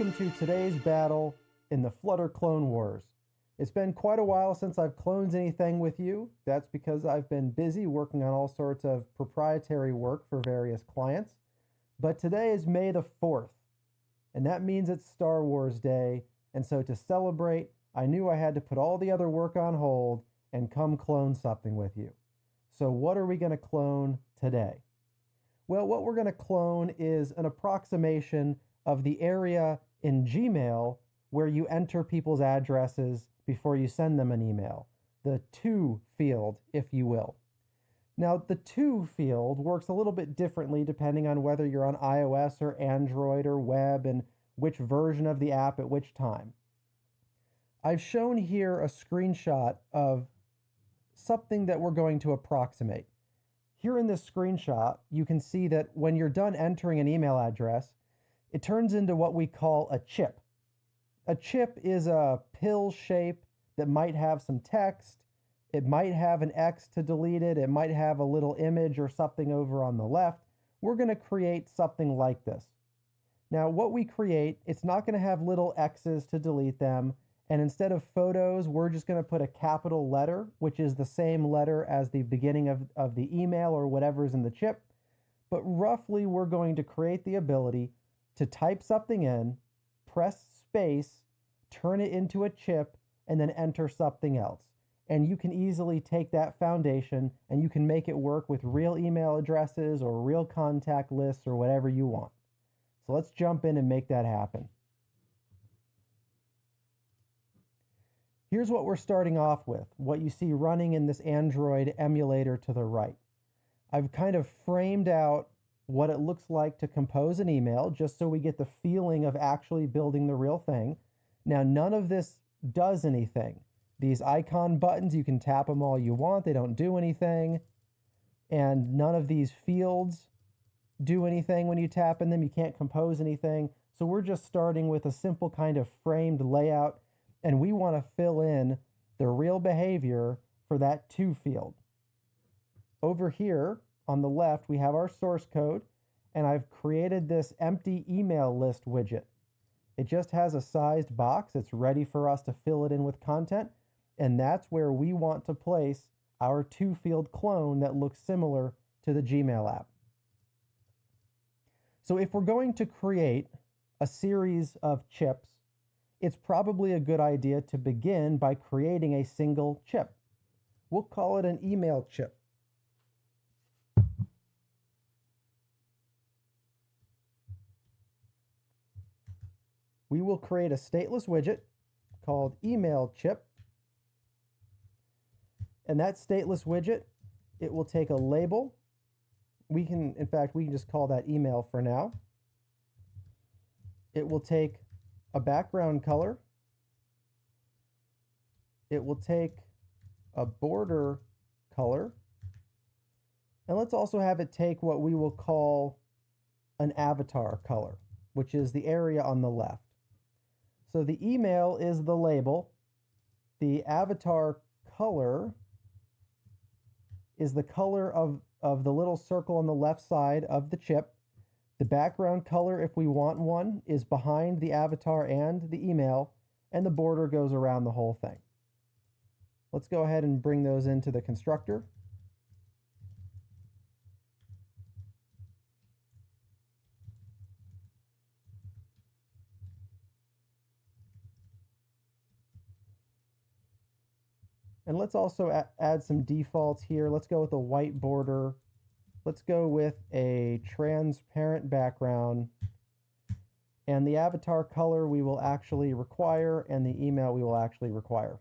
Welcome to today's battle in the Flutter Clone Wars. It's been quite a while since I've cloned anything with you. That's because I've been busy working on all sorts of proprietary work for various clients. But today is May the 4th, and that means it's Star Wars Day, and so to celebrate, I knew I had to put all the other work on hold and come clone something with you. So what are we going to clone today? Well, what we're going to clone is an approximation of the area in Gmail where you enter people's addresses before you send them an email. The to field, if you will. Now, the to field works a little bit differently depending on whether you're on iOS or Android or web and which version of the app at which time. I've shown here a screenshot of something that we're going to approximate. Here in this screenshot, you can see that when you're done entering an email address, it turns into what we call a chip. A chip is a pill shape that might have some text. It might have an X to delete it. It might have a little image or something over on the left. We're going to create something like this. Now, what we create, it's not going to have little X's to delete them. And instead of photos, we're just going to put a capital letter, which is the same letter as the beginning of the email or whatever's in the chip. But roughly, we're going to create the ability to type something in, press space, turn it into a chip, and then enter something else. And you can easily take that foundation and you can make it work with real email addresses or real contact lists or whatever you want. So let's jump in and make that happen. Here's what we're starting off with, what you see running in this Android emulator to the right. I've kind of framed out what it looks like to compose an email, just so we get the feeling of actually building the real thing. Now, none of this does anything. These icon buttons, you can tap them all you want. They don't do anything. And none of these fields do anything when you tap in them. You can't compose anything. So we're just starting with a simple kind of framed layout, and we want to fill in the real behavior for that to field. Over here, on the left, we have our source code, and I've created this empty email list widget. It just has a sized box. It's ready for us to fill it in with content, and that's where we want to place our to field clone that looks similar to the Gmail app. So if we're going to create a series of chips, it's probably a good idea to begin by creating a single chip. We'll call it an email chip. We will create a stateless widget called email chip. And that stateless widget, it will take a label. We can just call that email for now. It will take a background color. It will take a border color. And let's also have it take what we will call an avatar color, which is the area on the left. So the email is the label. The avatar color is the color of the little circle on the left side of the chip. The background color, if we want one, is behind the avatar and the email, and the border goes around the whole thing. Let's go ahead and bring those into the constructor. And let's also add some defaults here. Let's go with a white border. Let's go with a transparent background. And the avatar color we will actually require, and the email we will actually require.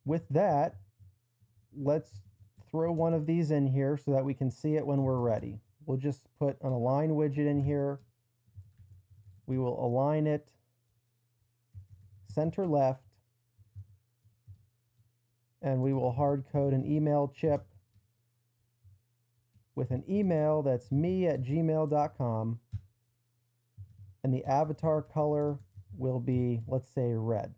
With that, let's throw one of these in here so that we can see it when we're ready. We'll just put an align widget in here. We will align it center left. And we will hard code an email chip with an email that's me@gmail.com. And the avatar color will be, let's say, red.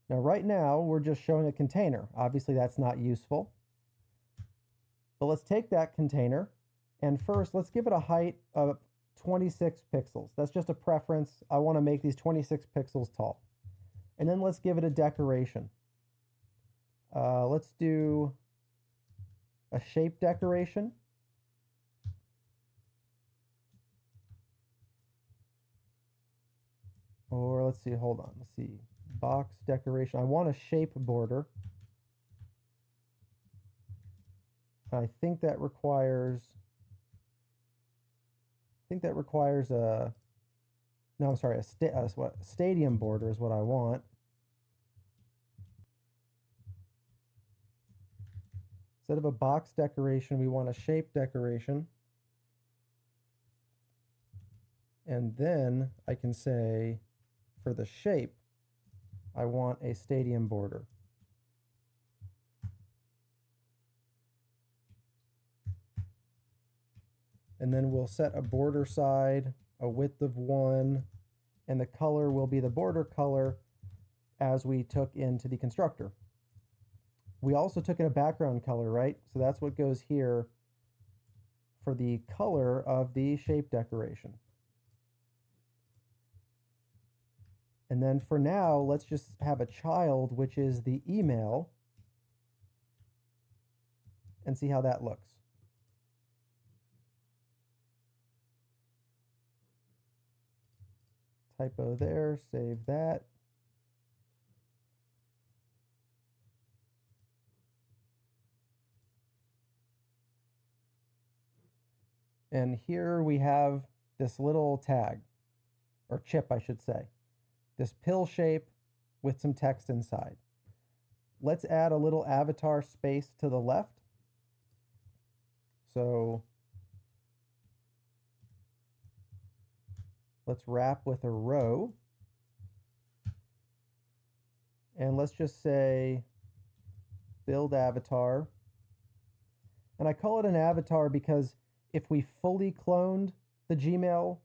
Now, right now, we're just showing a container. Obviously, that's not useful. But let's take that container And first, let's give it a height of 26 pixels. That's just a preference. I want to make these 26 pixels tall. And then let's give it a decoration. Let's do a shape decoration. Or let's see, hold on, let's see. Box decoration. I want a shape border. I think that requires a, no, I'm sorry, a stadium border is what I want. Instead of a box decoration, we want a shape decoration. And then I can say, for the shape, I want a stadium border. And then we'll set a border side, a width of 1, and the color will be the border color as we took into the constructor. We also took in a background color, right? So that's what goes here for the color of the shape decoration. And then for now, let's just have a child, which is the email, and see how that looks. Typo there, save that. And here we have this little tag, or chip, I should say. This pill shape with some text inside. Let's add a little avatar space to the left. So let's wrap with a row. And let's just say build avatar. And I call it an avatar because if we fully cloned the Gmail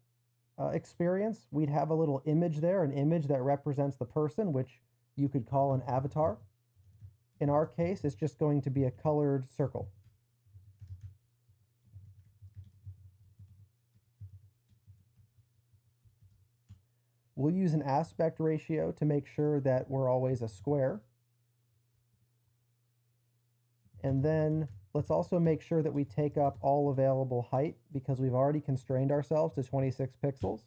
experience, we'd have a little image there, an image that represents the person, which you could call an avatar. In our case, it's just going to be a colored circle. We'll use an aspect ratio to make sure that we're always a square. And then let's also make sure that we take up all available height because we've already constrained ourselves to 26 pixels.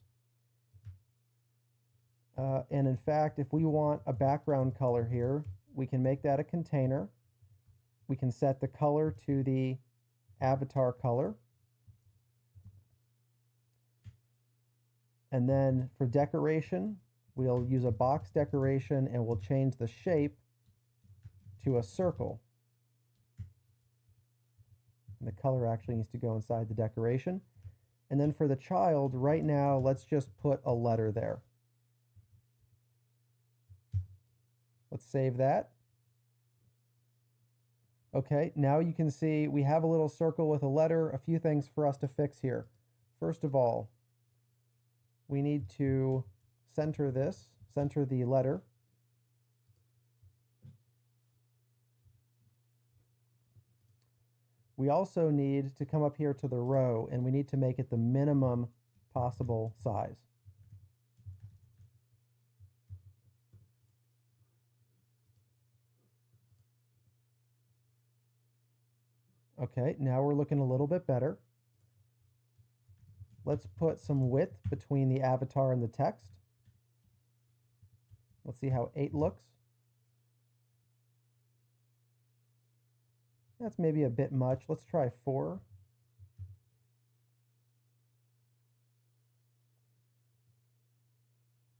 And in fact, if we want a background color here, we can make that a container. We can set the color to the avatar color. And then for decoration, we'll use a box decoration and we'll change the shape to a circle. And the color actually needs to go inside the decoration. And then for the child, right now, let's just put a letter there. Let's save that. Okay, now you can see we have a little circle with a letter. A few things for us to fix here. First of all, we need to center this, center the letter. We also need to come up here to the row and we need to make it the minimum possible size. Okay, now we're looking a little bit better. Let's put some width between the avatar and the text. Let's see how 8 looks. That's maybe a bit much. Let's try 4.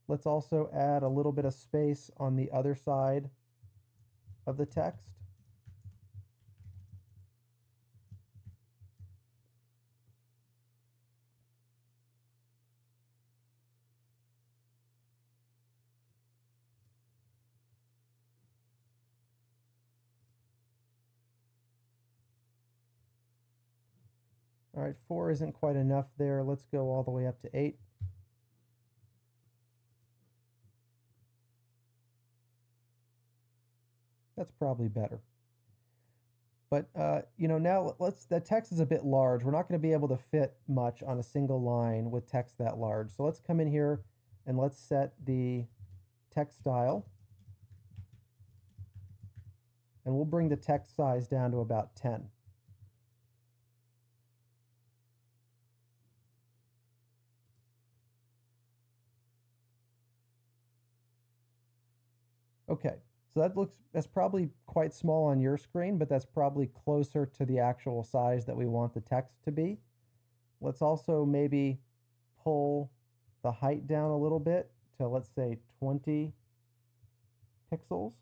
Let's also add a little bit of space on the other side of the text. All right, 4 isn't quite enough there. Let's go all the way up to 8. That's probably better. But, now that text is a bit large. We're not going to be able to fit much on a single line with text that large. So let's come in here and let's set the text style. And we'll bring the text size down to about 10. Okay, so that's probably quite small on your screen, but that's probably closer to the actual size that we want the text to be. Let's also maybe pull the height down a little bit to, let's say, 20 pixels.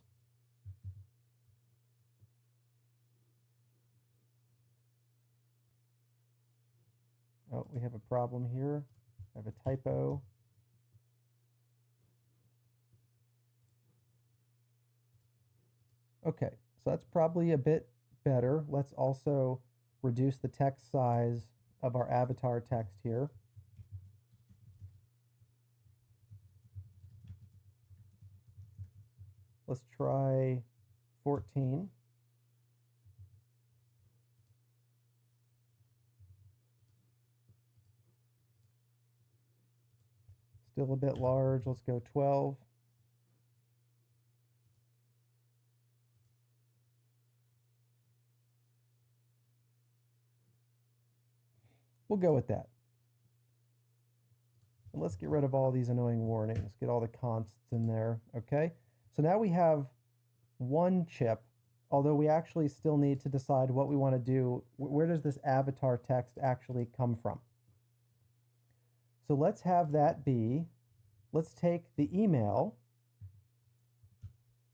Oh, we have a problem here. I have a typo. Okay, so that's probably a bit better. Let's also reduce the text size of our avatar text here. Let's try 14. Still a bit large. Let's go 12. We'll go with that. And let's get rid of all these annoying warnings. Get all the constants in there. Okay. So now we have one chip, although we actually still need to decide what we want to do. Where does this avatar text actually come from? So let's have that be, let's take the email,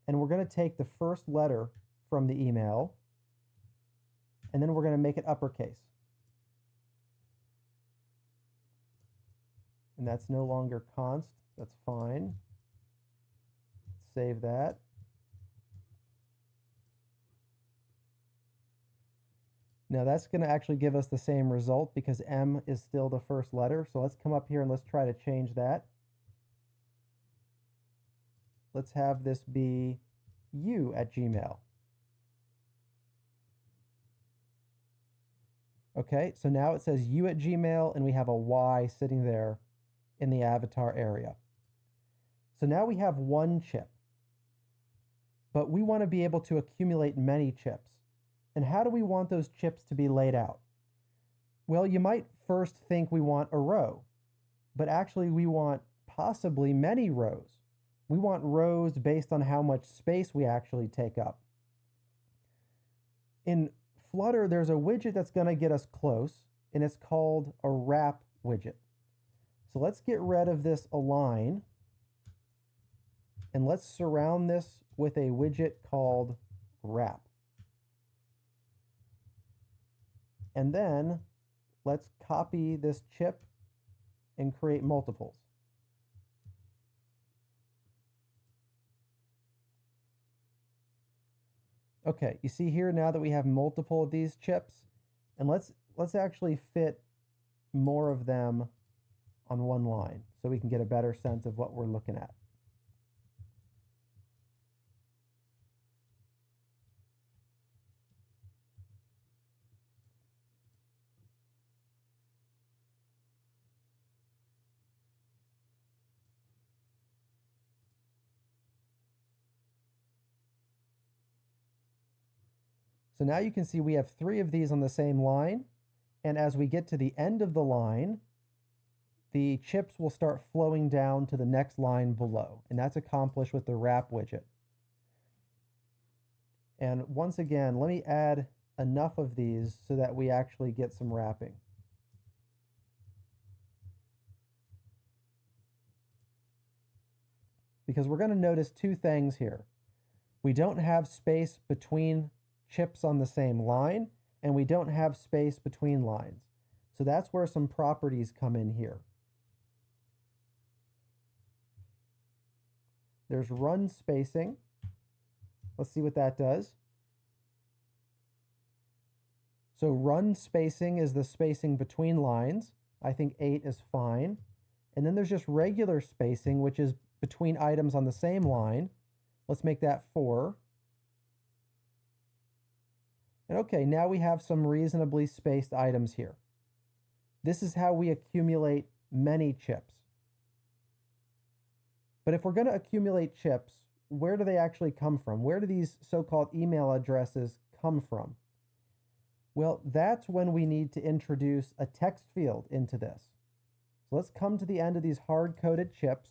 and we're going to take the first letter from the email, and then we're going to make it uppercase. And that's no longer const. That's fine. Let's save that. Now that's going to actually give us the same result because M is still the first letter. So let's come up here and let's try to change that. Let's have this be u@gmail. Okay, so now it says u@gmail and we have a Y sitting there in the avatar area. So now we have one chip, but we want to be able to accumulate many chips. And how do we want those chips to be laid out? Well, you might first think we want a row, but actually we want possibly many rows. We want rows based on how much space we actually take up. In Flutter, there's a widget that's going to get us close, and it's called a wrap widget. So let's get rid of this align, and let's surround this with a widget called wrap. And then let's copy this chip and create multiples. Okay, you see here now that we have multiple of these chips, and let's actually fit more of them on one line so we can get a better sense of what we're looking at. So now you can see we have 3 of these on the same line, and as we get to the end of the line, the chips will start flowing down to the next line below, and that's accomplished with the wrap widget. And once again, let me add enough of these so that we actually get some wrapping. Because we're going to notice 2 things here. We don't have space between chips on the same line, and we don't have space between lines. So that's where some properties come in here. There's run spacing. Let's see what that does. So run spacing is the spacing between lines. I think 8 is fine. And then there's just regular spacing, which is between items on the same line. Let's make that 4. And okay, now we have some reasonably spaced items here. This is how we accumulate many chips. But if we're going to accumulate chips, where do they actually come from? Where do these so-called email addresses come from? Well, that's when we need to introduce a text field into this. So let's come to the end of these hard-coded chips,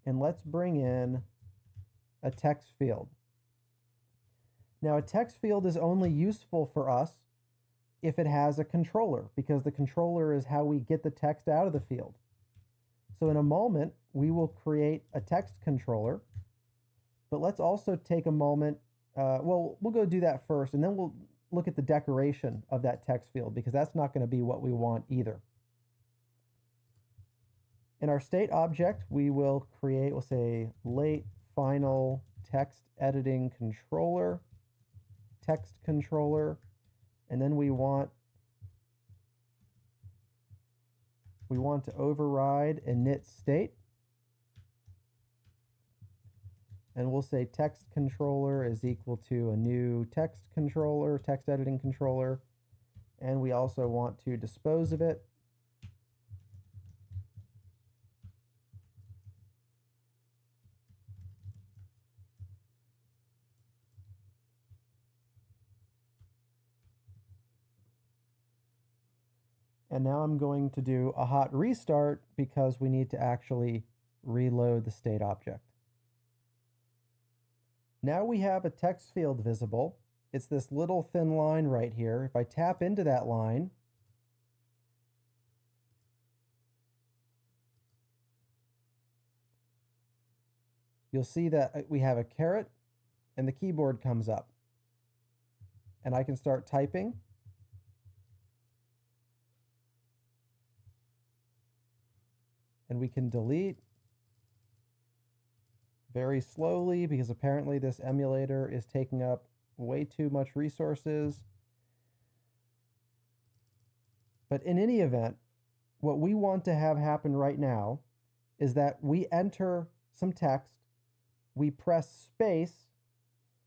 and let's bring in a text field. Now, a text field is only useful for us if it has a controller, because the controller is how we get the text out of the field. So in a moment, we will create a text controller, but let's also take a moment. We'll go do that first, and then we'll look at the decoration of that text field, because that's not going to be what we want either. In our state object, we will create, we'll say late final text editing controller, text controller, and then we want to override init state. And we'll say text controller is equal to a new text controller, text editing controller. And we also want to dispose of it. And now I'm going to do a hot restart because we need to actually reload the state object. Now we have a text field visible. It's this little thin line right here. If I tap into that line, you'll see that we have a caret and the keyboard comes up. And I can start typing. And we can delete very slowly because apparently this emulator is taking up way too much resources. But in any event, what we want to have happen right now is that we enter some text, we press space,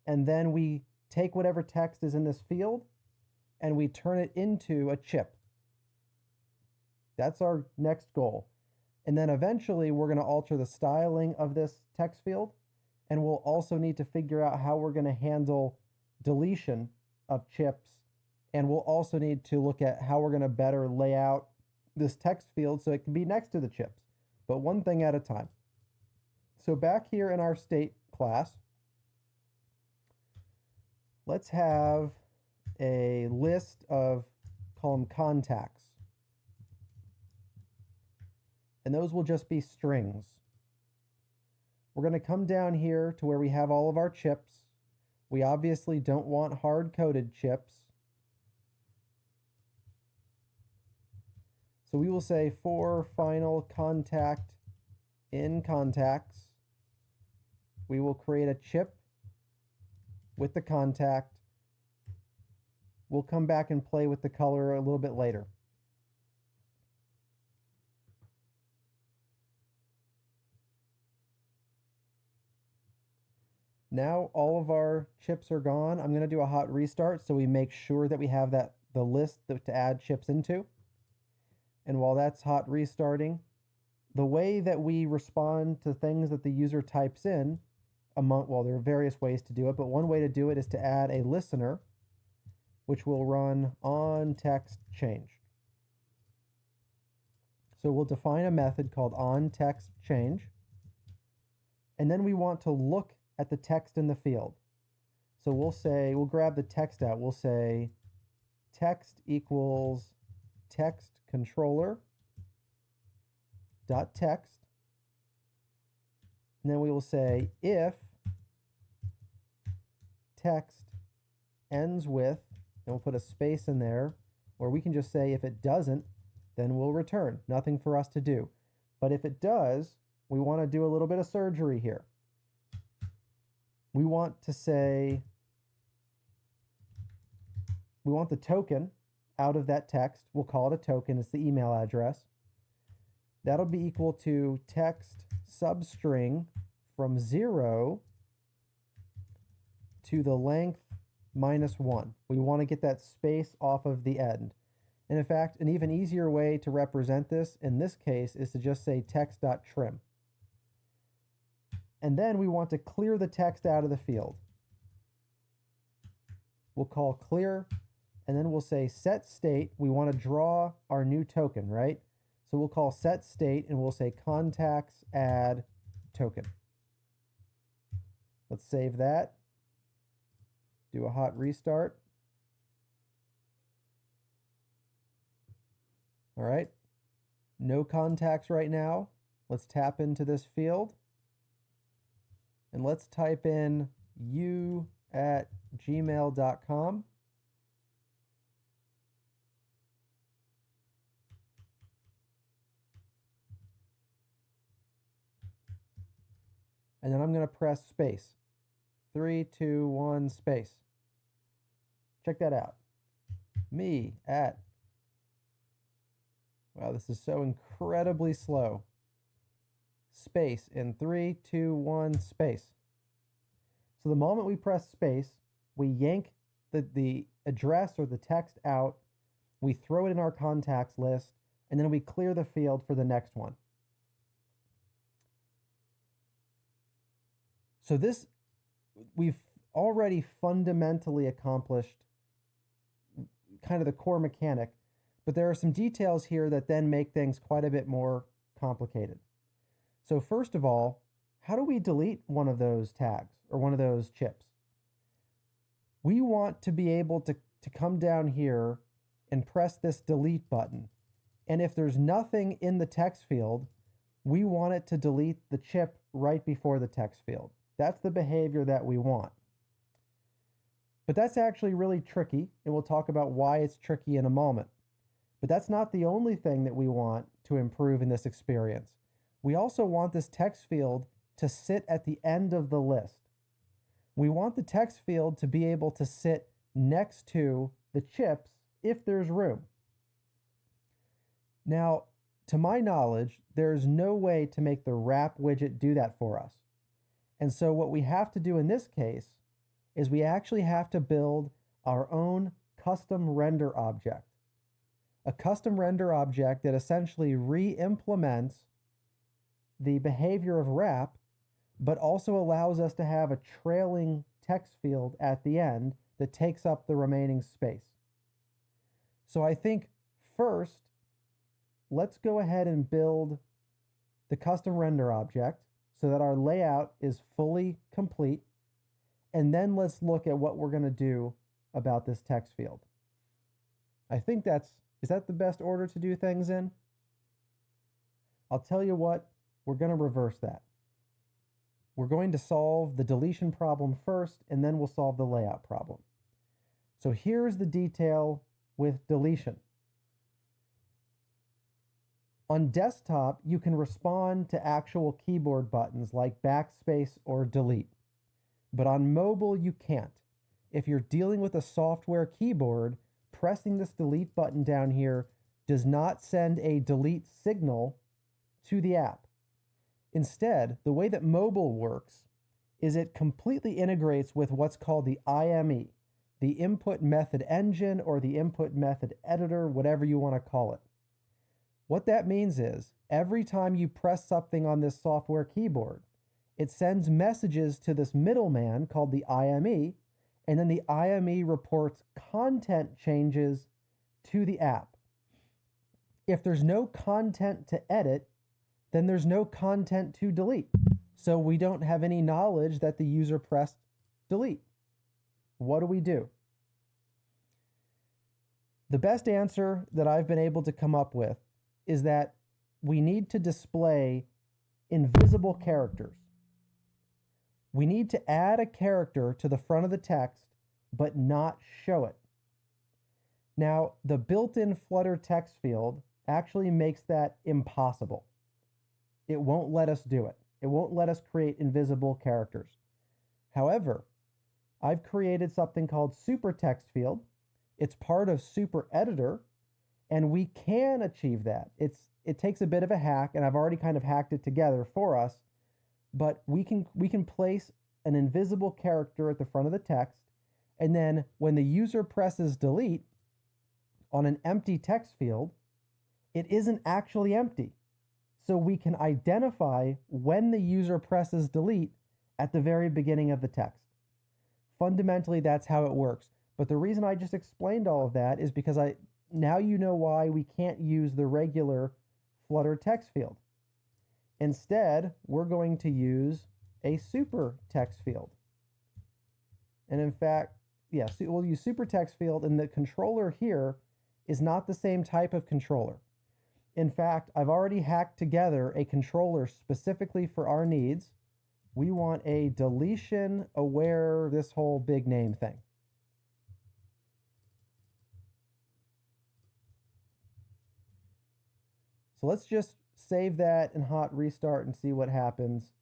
and then we take whatever text is in this field and we turn it into a chip. That's our next goal. And then eventually we're going to alter the styling of this text field, and we'll also need to figure out how we're going to handle deletion of chips, and we'll also need to look at how we're going to better lay out this text field so it can be next to the chips, but one thing at a time. So back here in our state class, let's have a list of, call them contacts. And those will just be strings. We're going to come down here to where we have all of our chips. We obviously don't want hard-coded chips. So we will say for final contact in contacts, we will create a chip with the contact. We'll come back and play with the color a little bit later. Now all of our chips are gone. I'm going to do a hot restart so we make sure that we have the list to add chips into. And while that's hot restarting, the way that we respond to things that the user types in, well, there are various ways to do it, but one way to do it is to add a listener, which will run on text change. So we'll define a method called on text change, and then we want to look at the text in the field. So we'll grab the text out. We'll say text equals text controller dot text. And then we will say if text ends with, and we'll put a space in there, or we can just say if it doesn't, then we'll return. Nothing for us to do. But if it does, we want to do a little bit of surgery here. We want to say, we want the token out of that text. We'll call it a token. It's the email address. That'll be equal to text substring from 0 to the length -1. We want to get that space off of the end. And in fact, an even easier way to represent this in this case is to just say text.trim. And then we want to clear the text out of the field. We'll call clear, and then we'll say set state. We want to draw our new token, right? So we'll call set state, and we'll say contacts add token. Let's save that. Do a hot restart. All right. No contacts right now. Let's tap into this field. And let's type in you@gmail.com. And then I'm going to press space. 3, 2, 1, space. Check that out. Me at. Wow, this is so incredibly slow. Space in 3, 2, 1, space. So the moment we press space, we yank the address or the text out, we throw it in our contacts list, and then we clear the field for the next one. So this, we've already fundamentally accomplished kind of the core mechanic, but there are some details here that then make things quite a bit more complicated. So first of all, how do we delete one of those tags or one of those chips? We want to be able to come down here and press this delete button. And if there's nothing in the text field, we want it to delete the chip right before the text field. That's the behavior that we want. But that's actually really tricky, and we'll talk about why it's tricky in a moment. But that's not the only thing that we want to improve in this experience. We also want this text field to sit at the end of the list. We want the text field to be able to sit next to the chips if there's room. Now, to my knowledge, there's no way to make the wrap widget do that for us. And so what we have to do in this case is we actually have to build our own custom render object. A custom render object that essentially re-implements the behavior of wrap, but also allows us to have a trailing text field at the end that takes up the remaining space. So I think first, let's go ahead and build the custom render object so that our layout is fully complete. And then let's look at what we're going to do about this text field. I think is that the best order to do things in? I'll tell you what, we're going to reverse that. We're going to solve the deletion problem first, and then we'll solve the layout problem. So here's the detail with deletion. On desktop, you can respond to actual keyboard buttons like backspace or delete. But on mobile, you can't. If you're dealing with a software keyboard, pressing this delete button down here does not send a delete signal to the app. Instead, the way that mobile works is it completely integrates with what's called the IME, the input method engine or the input method editor, whatever you want to call it. What that means is every time you press something on this software keyboard, it sends messages to this middleman called the IME, and then the IME reports content changes to the app. If there's no content to edit, then there's no content to delete. So we don't have any knowledge that the user pressed delete. What do we do? The best answer that I've been able to come up with is that we need to display invisible characters. We need to add a character to the front of the text, but not show it. Now, the built-in Flutter text field actually makes that impossible. It won't let us do it. It won't let us create invisible characters. However, I've created something called Super Text Field. It's part of Super Editor, and we can achieve that. It takes a bit of a hack, and I've already kind of hacked it together for us, but we can place an invisible character at the front of the text, And then when the user presses delete on an empty text field, it isn't actually empty. So we can identify when the user presses delete at the very beginning of the text. Fundamentally, that's how it works. But the reason I just explained all of that is because now you know why we can't use the regular Flutter text field. Instead, we're going to use a super text field. And in fact, yes, we'll use super text field, and the controller here is not the same type of controller. In fact, I've already hacked together a controller specifically for our needs. We want a deletion aware, this whole big name thing. So let's just save that and hot restart and see what happens.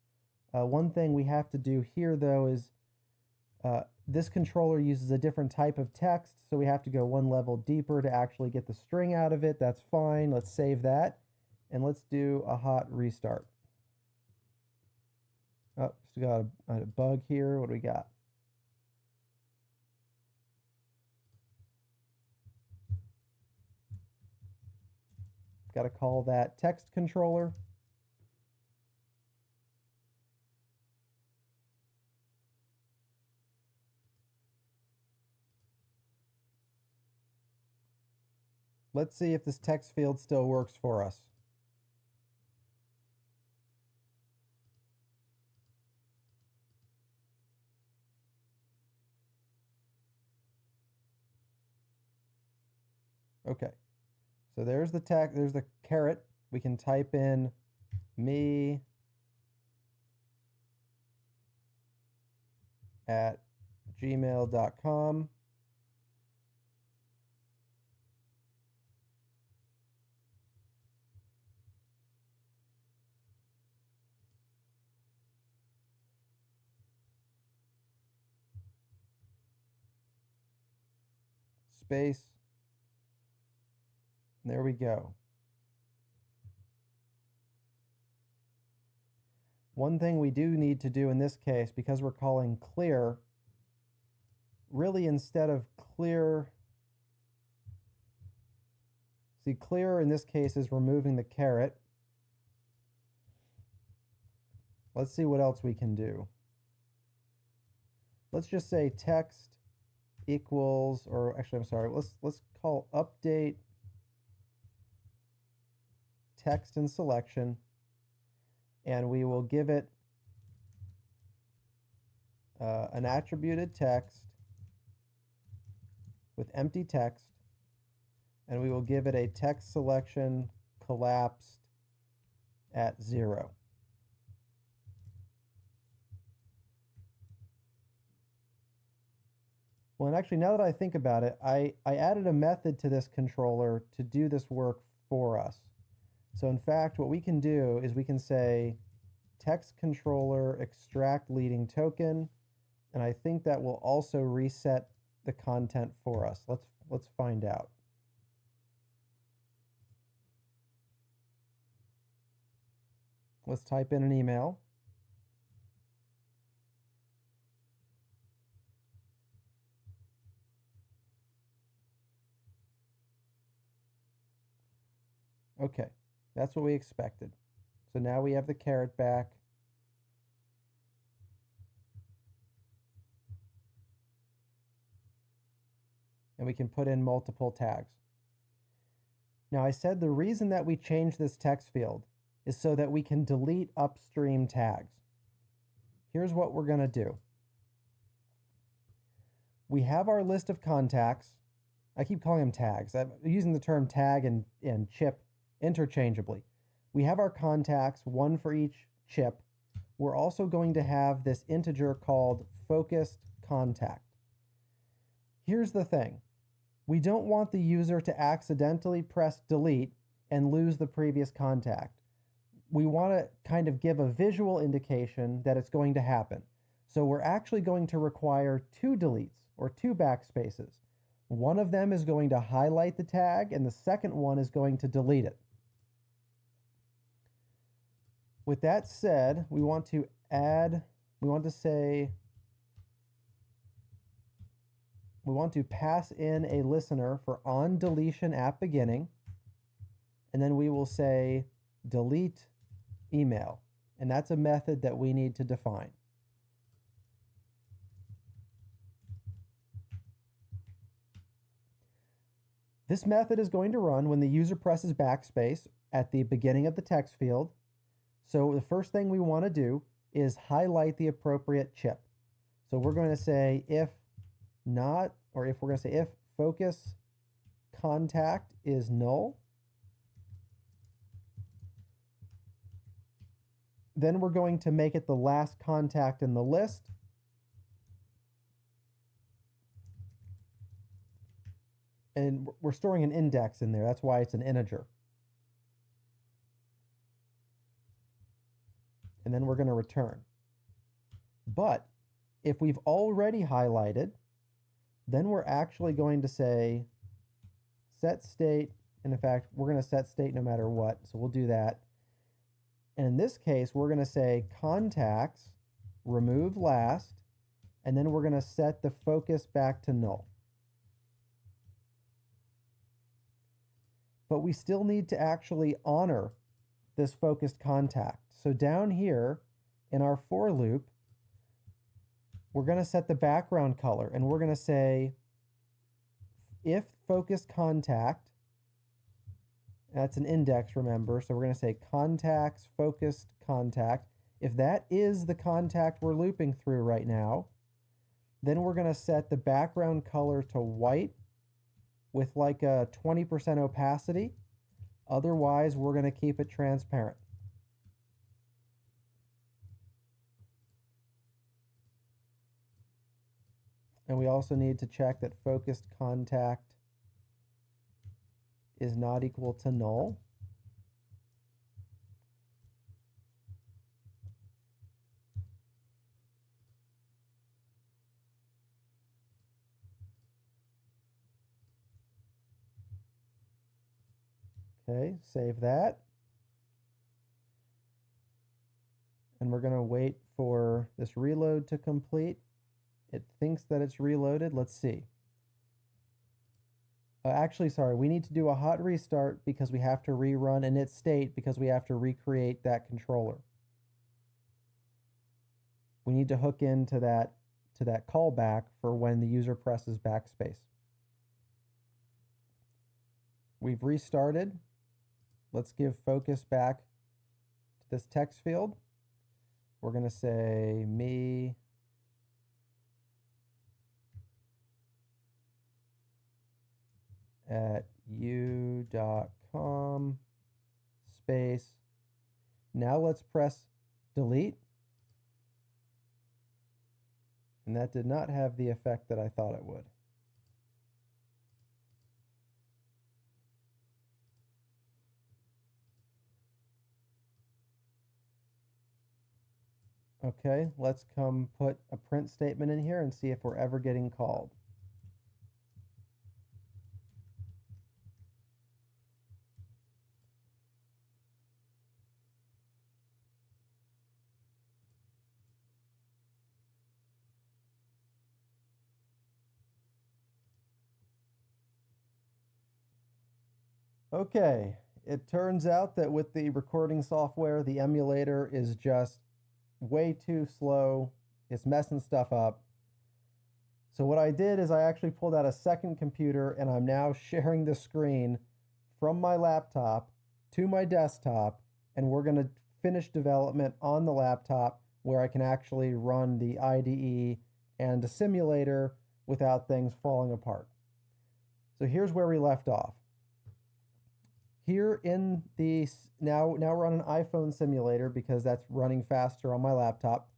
One thing we have to do here though is this controller uses a different type of text, so we have to go one level deeper to actually get the string out of it. That's fine. Let's save that and let's do a hot restart. Oh, still got a bug here. What do we got? Got to call that text controller. Let's see if this text field still works for us. Okay, so there's the text, there's the caret. We can type in me at gmail.com. Space. There we go. One thing we do need to do in this case, because we're calling clear, really instead of clear, see, clear in this case is removing the caret. Let's see what else we can do. Let's just say text equals, or actually, I'm sorry, let's call update text and selection, and we will give it an attributed text with empty text, and we will give it a text selection collapsed at 0. Well, and actually, now that I think about it, I added a method to this controller to do this work for us. So in fact, what we can do is we can say text controller extract leading token, and I think that will also reset the content for us. Let's find out. Let's type in an email. Okay, that's what we expected. So now we have the caret back. And we can put in multiple tags. Now I said the reason that we changed this text field is so that we can delete upstream tags. Here's what we're going to do. We have our list of contacts. I keep calling them tags. I'm using the term tag and chip interchangeably. We have our contacts, one for each chip. We're also going to have this integer called focused contact. Here's the thing. We don't want the user to accidentally press delete and lose the previous contact. We want to kind of give a visual indication that it's going to happen. So we're actually going to require 2 deletes or 2 backspaces. One of them is going to highlight the tag and the second one is going to delete it. With that said, we want to say we want to pass in a listener for on deletion at beginning, and then we will say delete email, and that's a method that we need to define. This method is going to run when the user presses backspace at the beginning of the text field. So the first thing we want to do is highlight the appropriate chip. So we're going to say if not, or if we're going to say if focus contact is null, then we're going to make it the last contact in the list. And we're storing an index in there. That's why it's an integer. And then we're going to return. But if we've already highlighted, then we're actually going to say set state. And in fact, we're going to set state no matter what. So we'll do that. And in this case, we're going to say contacts, remove last, and then we're going to set the focus back to null. But we still need to actually honor this focused contact. So down here in our for loop, we're going to set the background color, and we're going to say if focused contact, that's an index, remember, so we're going to say contacts focused contact. If that is the contact we're looping through right now, then we're going to set the background color to white with like a 20% opacity. Otherwise, we're going to keep it transparent. And we also need to check that focused contact is not equal to null. Okay, save that. And we're going to wait for this reload to complete. It thinks that it's reloaded. Let's see. Actually, sorry, we need to do a hot restart because we have to rerun init state because we have to recreate that controller. We need to hook into that callback for when the user presses backspace. We've restarted. Let's give focus back to this text field. We're going to say me at u.com space. Now let's press delete. And that did not have the effect that I thought it would. Okay, let's come put a print statement in here and see if we're ever getting called. Okay, it turns out that with the recording software, the emulator is just way too slow. It's messing stuff up. So what I did is I actually pulled out a second computer, and I'm now sharing the screen from my laptop to my desktop, and we're going to finish development on the laptop where I can actually run the IDE and the simulator without things falling apart. So here's where we left off. Here in the, now we're on an iPhone simulator because that's running faster on my laptop.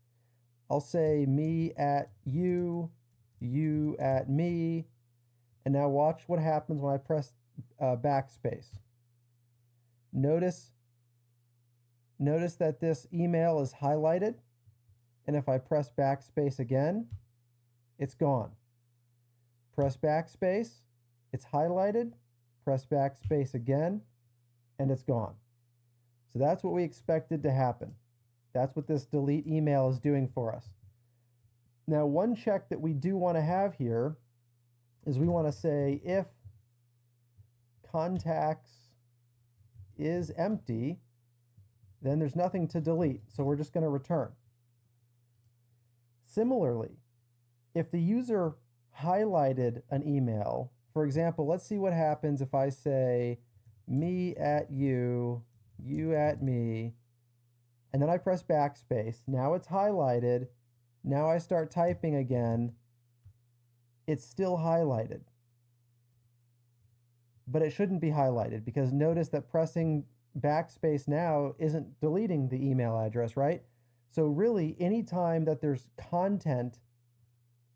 I'll say me at you, you at me, and now watch what happens when I press backspace. Notice that this email is highlighted, and if I press backspace again, it's gone. Press backspace, it's highlighted, press backspace again, and it's gone. So that's what we expected to happen. That's what this delete email is doing for us. Now, one check that we do want to have here is we want to say if contacts is empty, then there's nothing to delete, so we're just going to return. Similarly, if the user highlighted an email, for example, let's see what happens if I say me at you, you at me, and then I press backspace. Now it's highlighted. Now I start typing again. It's still highlighted. But it shouldn't be highlighted because notice that pressing backspace now isn't deleting the email address, right? So really, anytime that there's content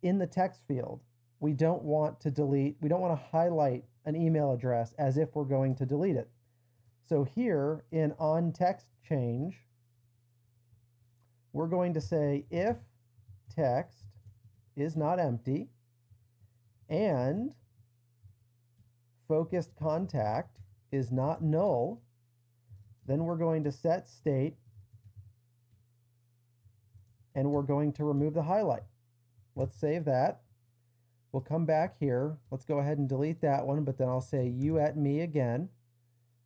in the text field, we don't want to delete, we don't want to highlight an email address as if we're going to delete it. So here in onTextChange, we're going to say if text is not empty and focused contact is not null, then we're going to set state and we're going to remove the highlight. Let's save that. We'll come back here. Let's go ahead and delete that one, but then I'll say you at me again.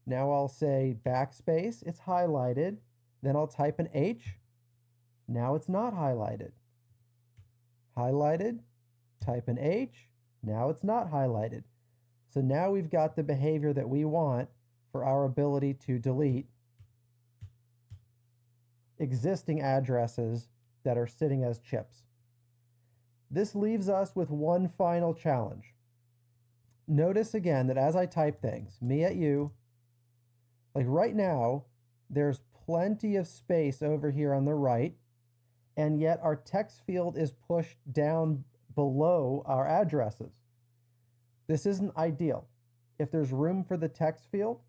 Now I'll say backspace, it's highlighted. Then I'll type an H. Now it's not highlighted. Highlighted, type an H. Now it's not highlighted. So now we've got the behavior that we want for our ability to delete existing addresses that are sitting as chips. This leaves us with one final challenge. Notice again that as I type things, me at you, like right now, there's plenty of space over here on the right, and yet our text field is pushed down below our addresses. This isn't ideal. If there's room for the text field,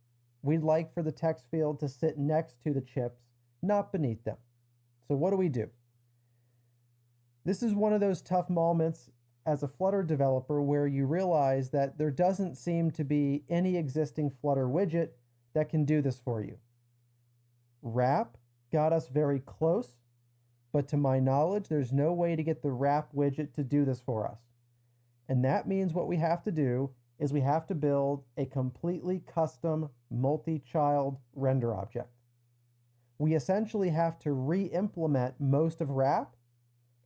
we'd like for the text field to sit next to the chips, not beneath them. So what do? This is one of those tough moments as a Flutter developer where you realize that there doesn't seem to be any existing Flutter widget that can do this for you. Wrap got us very close, but to my knowledge, there's no way to get the wrap widget to do this for us. And that means what we have to do is we have to build a completely custom multi-child render object. We essentially have to re-implement most of wrap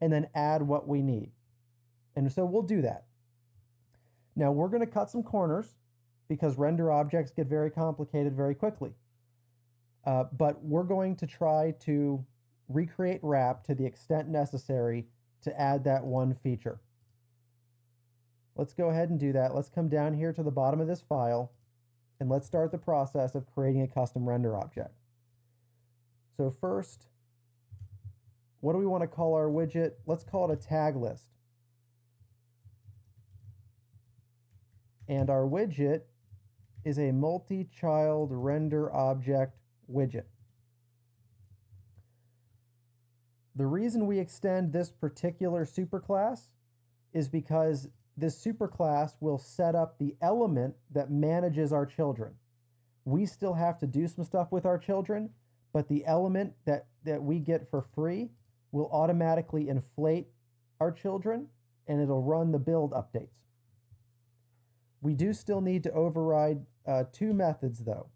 and then add what we need. And so we'll do that. Now we're going to cut some corners because render objects get very complicated very quickly. But we're going to try to recreate wrap to the extent necessary to add that one feature. Let's go ahead and do that. Let's come down here to the bottom of this file and let's start the process of creating a custom render object. So first, what do we want to call our widget? Let's call it a tag list. And our widget is a multi-child render object widget. The reason we extend this particular superclass is because this superclass will set up the element that manages our children. We still have to do some stuff with our children, but the element that we get for free will automatically inflate our children and it'll run the build updates. We do still need to override two methods though.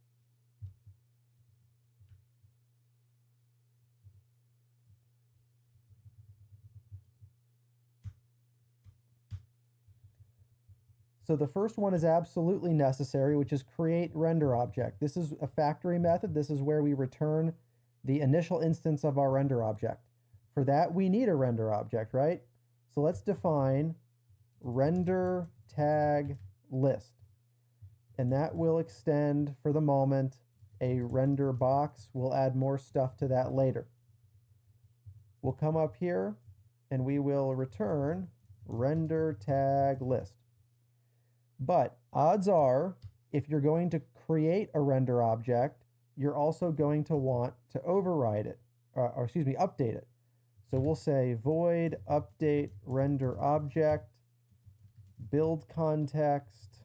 So the first one is absolutely necessary, which is create render object. This is a factory method. This is where we return the initial instance of our render object. For that, we need a render object, right? So let's define render tag list. And that will extend, for the moment, a render box. We'll add more stuff to that later. We'll come up here and we will return render tag list. But odds are, if you're going to create a render object, you're also going to want to override it, or update it. So we'll say void update render object, build context,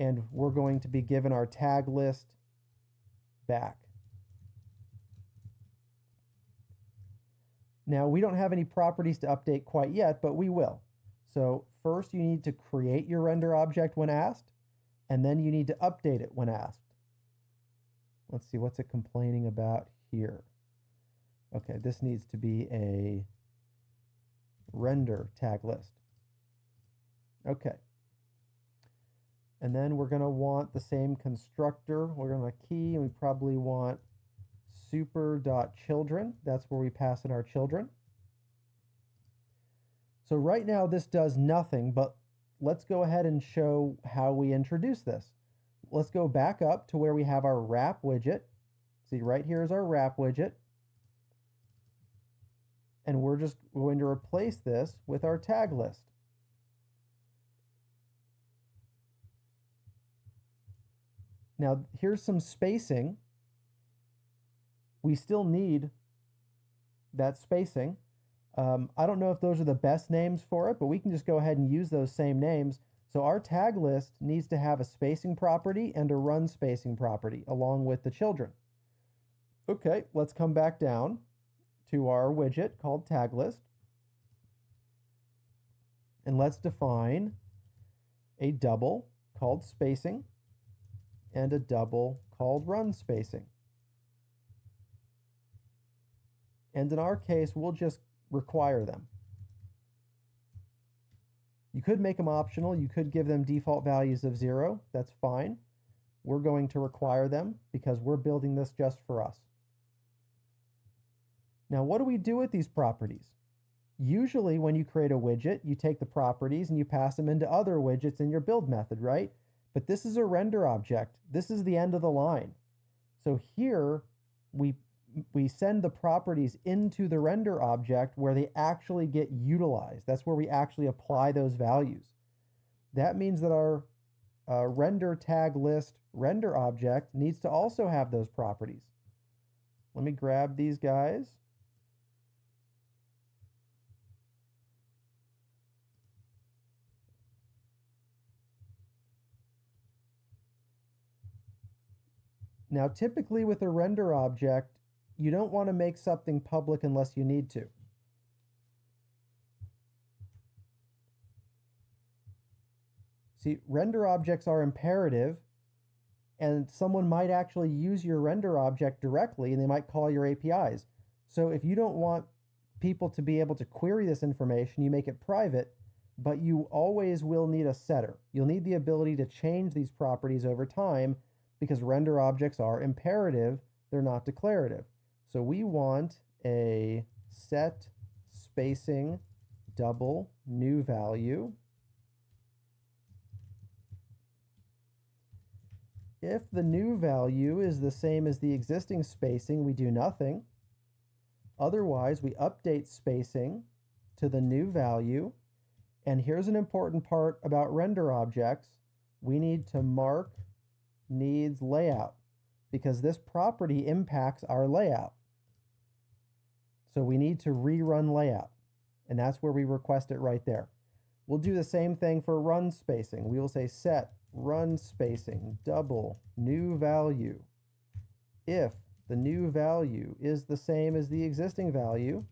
and we're going to be given our tag list back. Now we don't have any properties to update quite yet, but we will. So first you need to create your render object when asked, and then you need to update it when asked. Let's see, what's it complaining about here? Okay, this needs to be a render tag list. Okay. And then we're going to want the same constructor. We're going to key, and we probably want super.children. That's where we pass in our children. So right now this does nothing, but let's go ahead and show how we introduce this. Let's go back up to where we have our wrap widget. See, right here is our wrap widget. And we're just going to replace this with our tag list. Now, here's some spacing. We still need that spacing. I don't know if those are the best names for it, but we can just go ahead and use those same names. So our tag list needs to have a spacing property and a run spacing property along with the children. Okay, let's come back down to our widget called tag list. And let's define a double called spacing and a double called run spacing. And in our case, we'll just require them. You could make them optional. You could give them default values of 0. That's fine. We're going to require them because we're building this just for us. Now, what do we do with these properties? Usually when you create a widget, you take the properties and you pass them into other widgets in your build method, right? But this is a render object. This is the end of the line. So here we send the properties into the render object where they actually get utilized. That's where we actually apply those values. That means that our render tag list render object needs to also have those properties. Let me grab these guys. Now, typically with a render object, you don't want to make something public unless you need to. See, render objects are imperative, and someone might actually use your render object directly, and they might call your APIs. So if you don't want people to be able to query this information, you make it private, but you always will need a setter. You'll need the ability to change these properties over time because render objects are imperative, they're not declarative. So we want a set spacing double new value. If the new value is the same as the existing spacing, we do nothing. Otherwise, we update spacing to the new value. And here's an important part about render objects. We need to mark needs layout because this property impacts our layout. So we need to rerun layout, and that's where we request it right there. We'll do the same thing for run spacing. We will say set run spacing double new value. If the new value is the same as the existing value,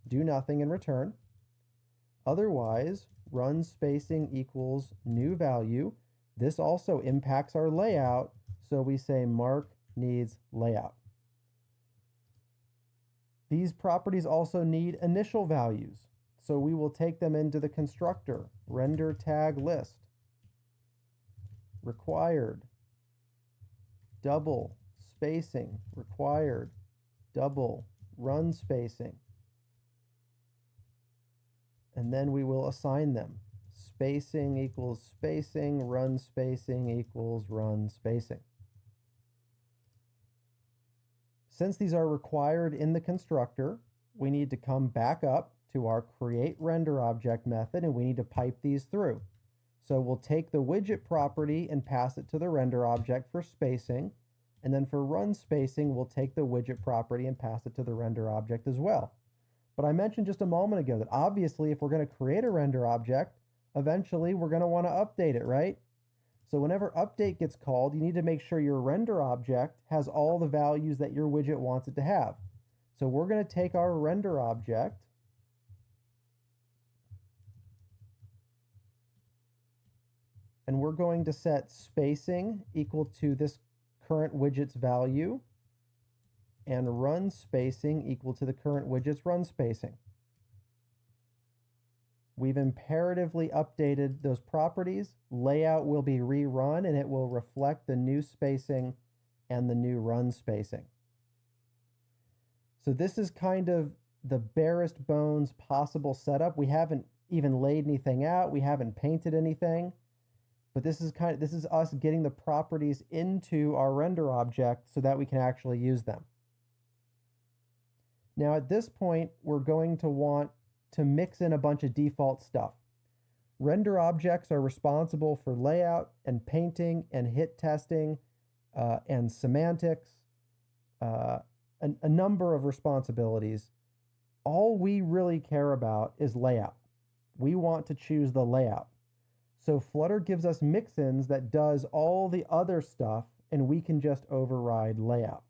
do nothing and return. Otherwise, run spacing equals new value. This also impacts our layout, so we say mark needs layout. These properties also need initial values, so we will take them into the constructor, render tag list, required, double spacing, required, double run spacing, and then we will assign them. Spacing equals spacing, run spacing equals run spacing. Since these are required in the constructor, we need to come back up to our create render object method and we need to pipe these through. So we'll take the widget property and pass it to the render object for spacing. And then for run spacing, we'll take the widget property and pass it to the render object as well. But I mentioned just a moment ago that obviously if we're going to create a render object, eventually we're going to want to update it, right? So whenever update gets called, you need to make sure your render object has all the values that your widget wants it to have. So we're going to take our render object and we're going to set spacing equal to this current widget's value and run spacing equal to the current widget's run spacing. We've imperatively updated those properties. Layout will be rerun and it will reflect the new spacing and the new run spacing. So this is kind of the barest bones possible setup. We haven't even laid anything out. We haven't painted anything. But this is us getting the properties into our render object so that we can actually use them. Now at this point, we're going to want to mix in a bunch of default stuff. Render objects are responsible for layout and painting and hit testing and semantics, a number of responsibilities. All we really care about is layout. We want to choose the layout. So Flutter gives us mixins that does all the other stuff, and we can just override layout.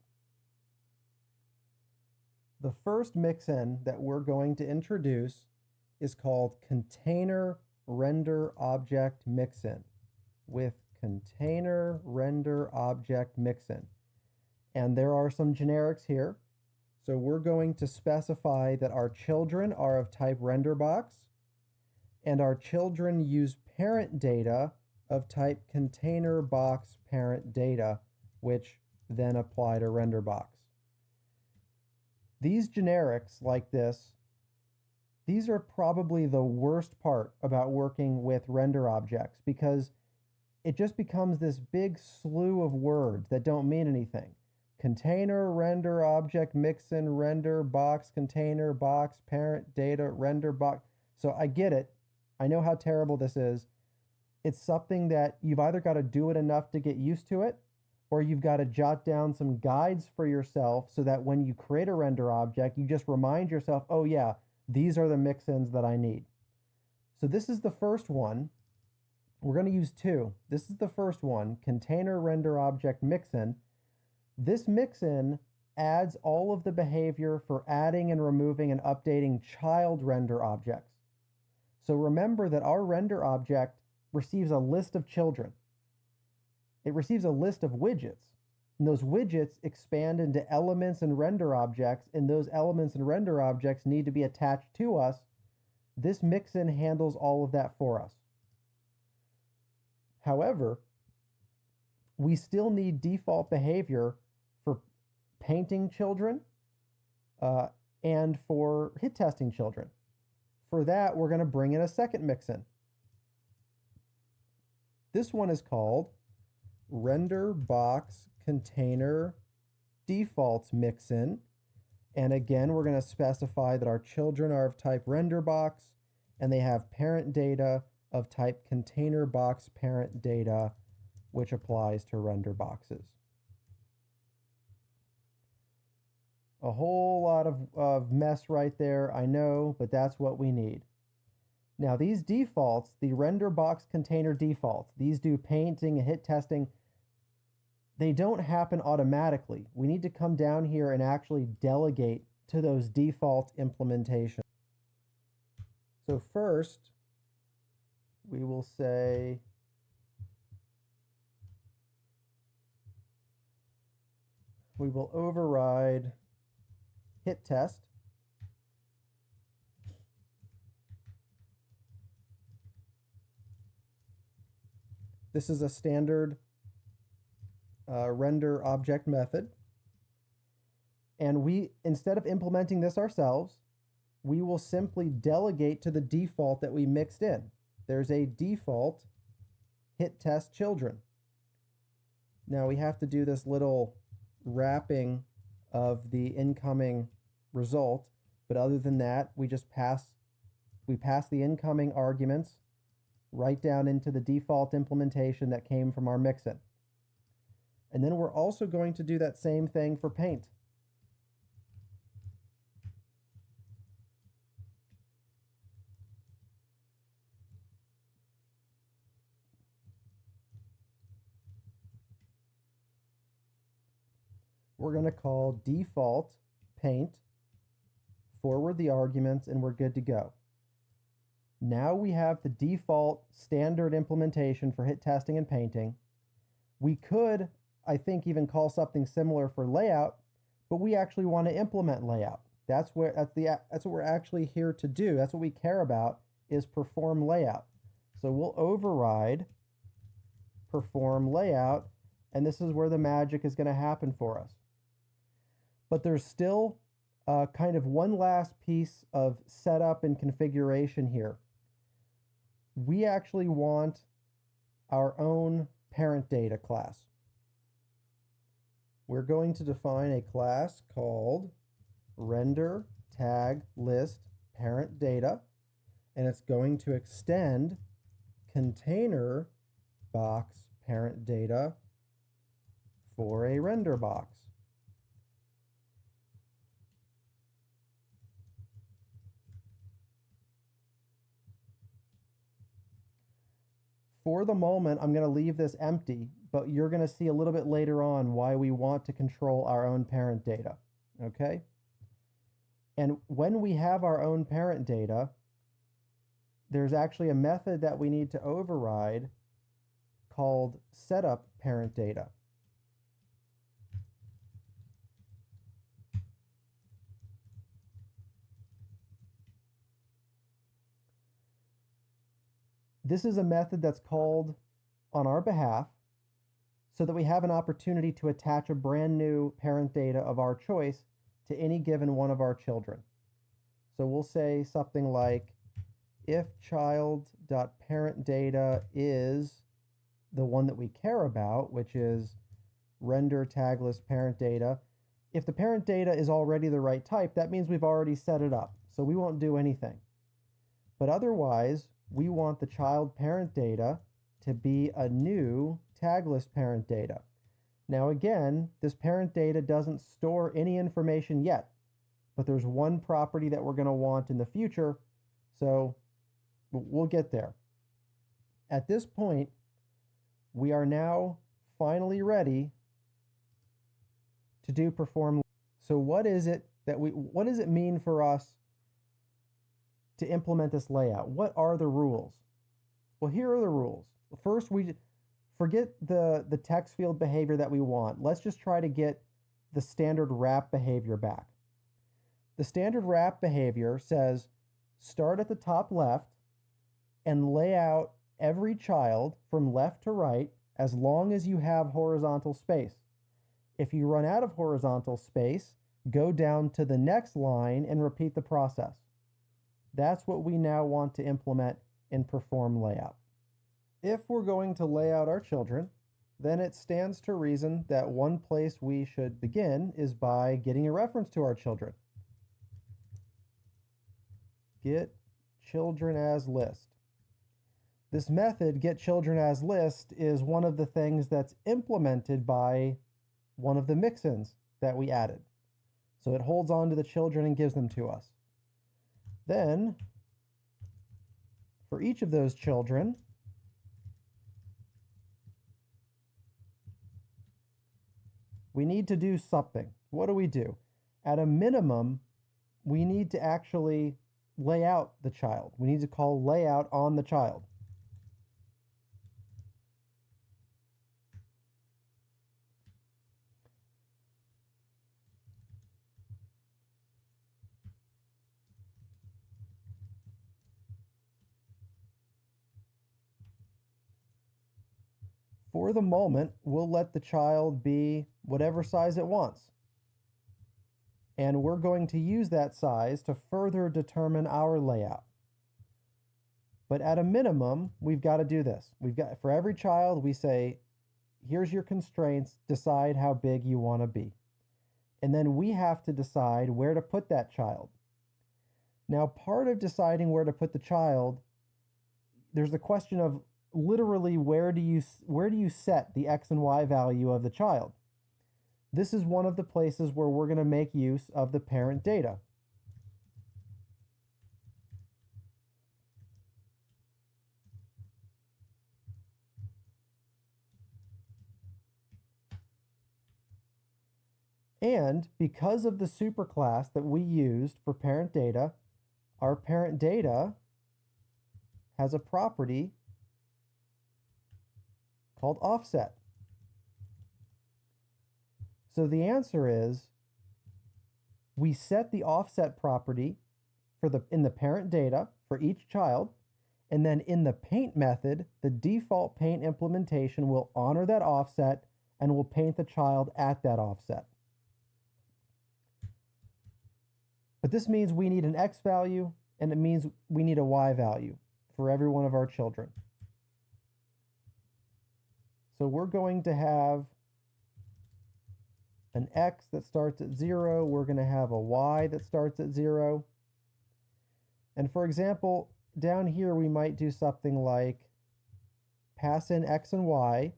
The first mixin that we're going to introduce is called Container Render Object Mixin with Container Render Object Mixin. And there are some generics here. So we're going to specify that our children are of type renderbox, and our children use parent data of type container box parent data, which then apply to renderbox. These generics like this, these are probably the worst part about working with render objects, because it just becomes this big slew of words that don't mean anything. Container, render, object, mixin, render, box, container, box, parent, data, render, box. So I get it. I know how terrible this is. It's something that you've either got to do it enough to get used to it, or you've got to jot down some guides for yourself so that when you create a render object, you just remind yourself, oh yeah, these are the mixins that I need. So this is the first one. We're going to use two. This is the first one, container render object mixin. This mixin adds all of the behavior for adding and removing and updating child render objects. So remember that our render object receives a list of children. It receives a list of widgets, and those widgets expand into elements and render objects, and those elements and render objects need to be attached to us. This mixin handles all of that for us. However, we still need default behavior for painting children and for hit testing children. For that, we're going to bring in a second mixin. This one is called Render Box Container Defaults Mixin. And again, we're going to specify that our children are of type render box and they have parent data of type container box parent data, which applies to render boxes. A whole lot of mess right there, I know, but that's what we need. Now these defaults, the render box container defaults, these do painting and hit testing. They don't happen automatically. We need to come down here and actually delegate to those default implementations. So first, we will say we will override hit test. This is a standard render object method. And we, instead of implementing this ourselves, we will simply delegate to the default that we mixed in. There's a default hit test children. Now we have to do this little wrapping of the incoming result, but other than that, we pass the incoming arguments right down into the default implementation that came from our mixin. And then we're also going to do that same thing for paint. We're going to call default paint, forward the arguments, and we're good to go. Now we have the default standard implementation for hit testing and painting. We could, I think, even call something similar for layout, but we actually want to implement layout. That's what we're actually here to do. That's what we care about, is perform layout. So we'll override perform layout, and this is where the magic is going to happen for us. But there's still kind of one last piece of setup and configuration here. We actually want our own parent data class. We're going to define a class called render tag list parent data, and it's going to extend container box parent data for a render box. For the moment, I'm going to leave this empty, but you're going to see a little bit later on why we want to control our own parent data, okay? And when we have our own parent data, there's actually a method that we need to override called setup parent data. This is a method that's called on our behalf so that we have an opportunity to attach a brand new parent data of our choice to any given one of our children. So we'll say something like, if child.parentData is the one that we care about, which is render tagless parent data. If the parent data is already the right type, that means we've already set it up, so we won't do anything. But otherwise, we want the child parent data to be a new tagless parent data. Now again, this parent data doesn't store any information yet, but there's one property that we're going to want in the future, so we'll get there. At this point, we are now finally ready to do perform. So what does it mean for us to implement this layout? What are the rules? Well, here are the rules. First, we forget the text field behavior that we want. Let's just try to get the standard wrap behavior back. The standard wrap behavior says start at the top left and lay out every child from left to right as long as you have horizontal space. If you run out of horizontal space, go down to the next line and repeat the process. That's what we now want to implement in perform layout. If we're going to lay out our children, then it stands to reason that one place we should begin is by getting a reference to our children. Get children as list. This method, get children as list, is one of the things that's implemented by one of the mixins that we added. So it holds on to the children and gives them to us. Then, for each of those children, we need to do something. What do we do? At a minimum, we need to actually lay out the child. We need to call layout on the child. For the moment, we'll let the child be whatever size it wants. And we're going to use that size to further determine our layout. But at a minimum, we've got to do this. For every child, we say, here's your constraints, decide how big you want to be. And then we have to decide where to put that child. Now, part of deciding where to put the child, there's the question of literally where do you set the X and Y value of the child? This is one of the places where we're going to make use of the parent data. And because of the superclass that we used for parent data, our parent data has a property called offset. So the answer is we set the offset property in the parent data for each child, and then in the paint method, the default paint implementation will honor that offset and will paint the child at that offset. But this means we need an X value, and it means we need a Y value for every one of our children. So we're going to have an X that starts at 0. We're going to have a Y that starts at 0. And for example, down here we might do something like pass in X and Y,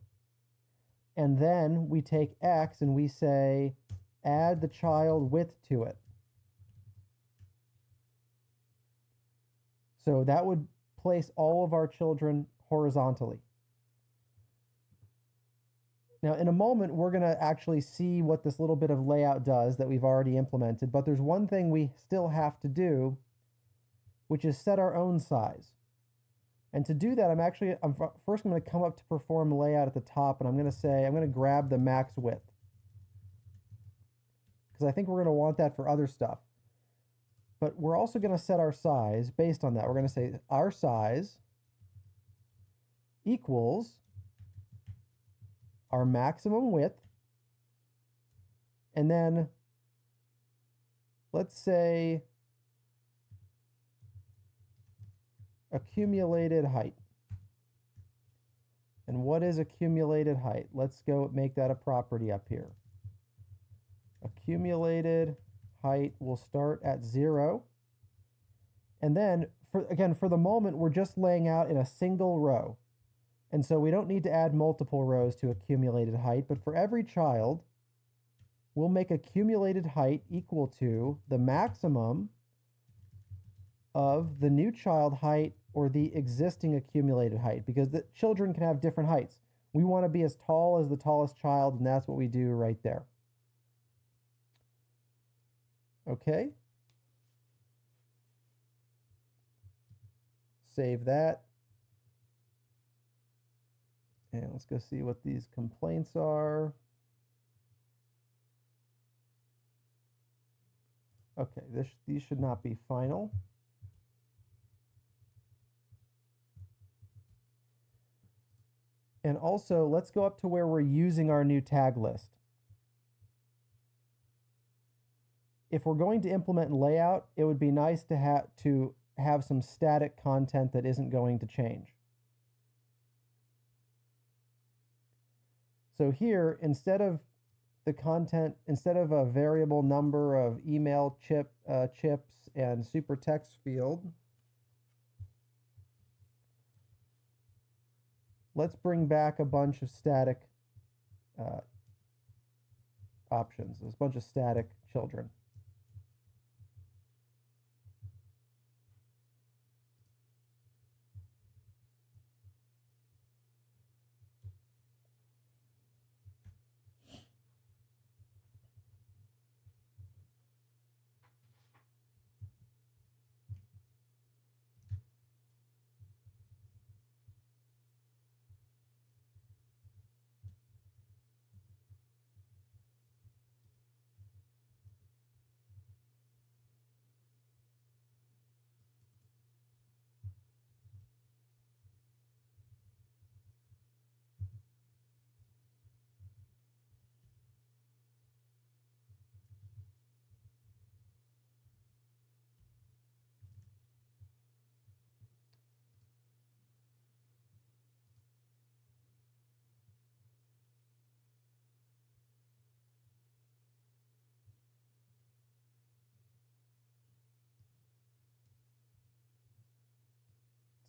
and then we take X and we say add the child width to it. So that would place all of our children horizontally. Now, in a moment, we're going to actually see what this little bit of layout does that we've already implemented, but there's one thing we still have to do, which is set our own size. And to do that, I'm first going to come up to perform layout at the top, and I'm going to grab the max width, because I think we're going to want that for other stuff. But we're also going to set our size based on that. We're going to say our size equals our maximum width, and then let's say accumulated height. And what is accumulated height? Let's go make that a property up here. Accumulated height will start at 0. And then, for the moment, we're just laying out in a single row. And so we don't need to add multiple rows to accumulated height, but for every child, we'll make accumulated height equal to the maximum of the new child height or the existing accumulated height, because the children can have different heights. We want to be as tall as the tallest child, and that's what we do right there. Okay. Save that. And let's go see what these complaints are. Okay, these should not be final. And also, let's go up to where we're using our new tag list. If we're going to implement layout, it would be nice to have some static content that isn't going to change. So here, instead of a variable number of email chips and super text field, let's bring back a bunch of static options. There's a bunch of static children.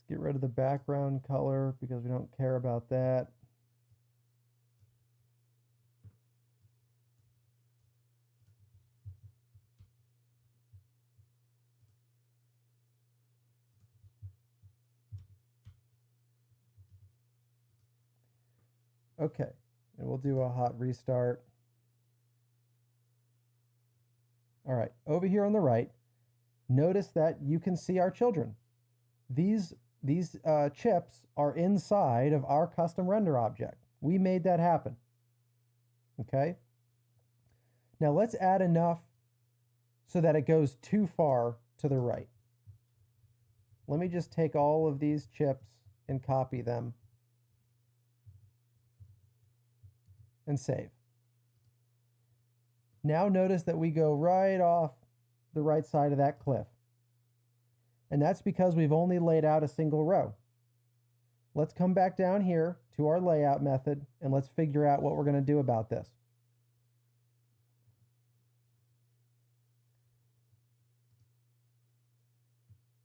Get rid of the background color because we don't care about that. Okay, and we'll do a hot restart. All right, over here on the right, notice that you can see our children. These these chips are inside of our custom render object. We made that happen. Okay. Now let's add enough so that it goes too far to the right. Let me just take all of these chips and copy them and save. Now notice that we go right off the right side of that cliff. And that's because we've only laid out a single row. Let's come back down here to our layout method and let's figure out what we're going to do about this.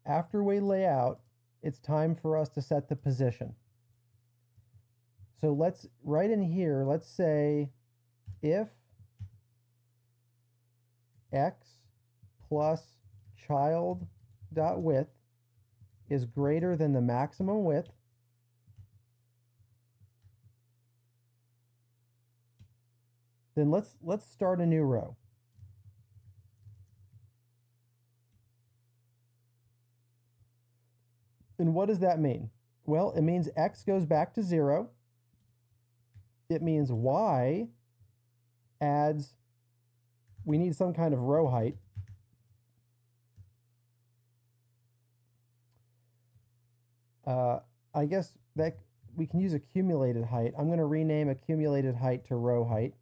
After we lay out, it's time for us to set the position. So let's, right in here, let's say if x plus child.width is greater than the maximum width, then let's start a new row. And what does that mean? Well, it means x goes back to 0. It means y adds, we need some kind of row height. I guess that we can use accumulated height. I'm going to rename accumulated height to row height.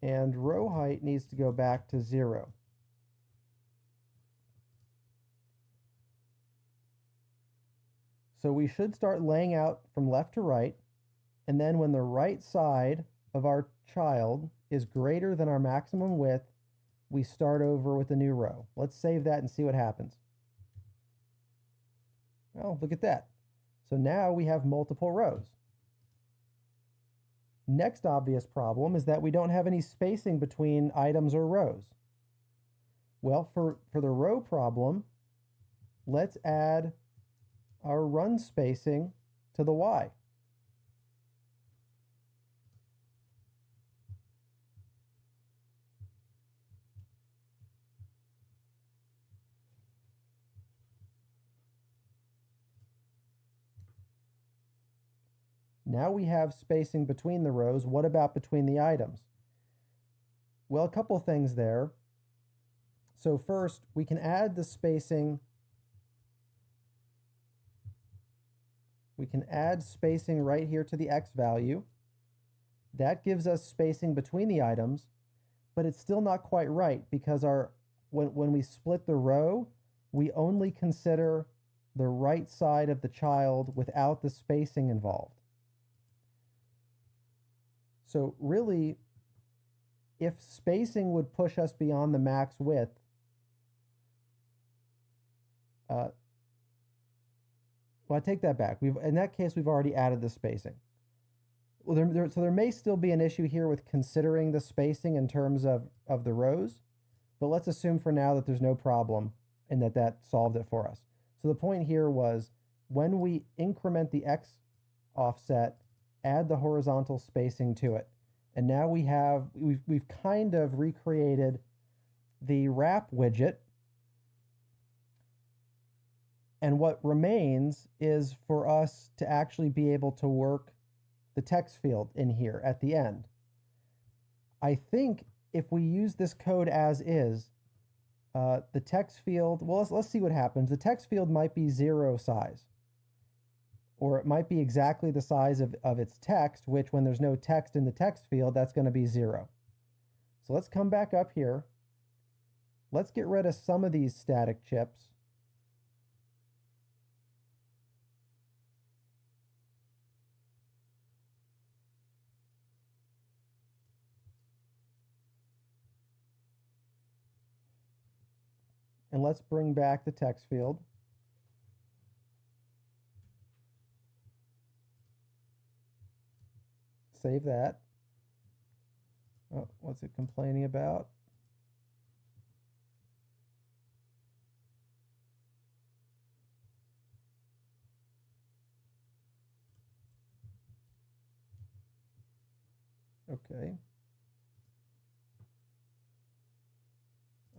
And row height needs to go back to 0. So we should start laying out from left to right, and then when the right side of our child is greater than our maximum width, we start over with a new row. Let's save that and see what happens. Oh, look at that. So now we have multiple rows. Next obvious problem is that we don't have any spacing between items or rows. Well, for the row problem, let's add our run spacing to the Y. Now we have spacing between the rows. What about between the items? Well, a couple things there. So first, we can add the spacing. We can add spacing right here to the X value. That gives us spacing between the items, but it's still not quite right because when we split the row, we only consider the right side of the child without the spacing involved. So really, if spacing would push us beyond the max width, well, I take that back. In that case, we've already added the spacing. Well, so there may still be an issue here with considering the spacing in terms of the rows, but let's assume for now that there's no problem and that solved it for us. So the point here was when we increment the X offset, add the horizontal spacing to it. And now we've kind of recreated the wrap widget. And what remains is for us to actually be able to work the text field in here at the end. I think if we use this code as is, the text field, well, let's see what happens. The text field might be 0 size, or it might be exactly the size of its text, which when there's no text in the text field, that's going to be 0. So let's come back up here. Let's get rid of some of these static chips. And let's bring back the text field. Save that. Oh, what's it complaining about? Okay.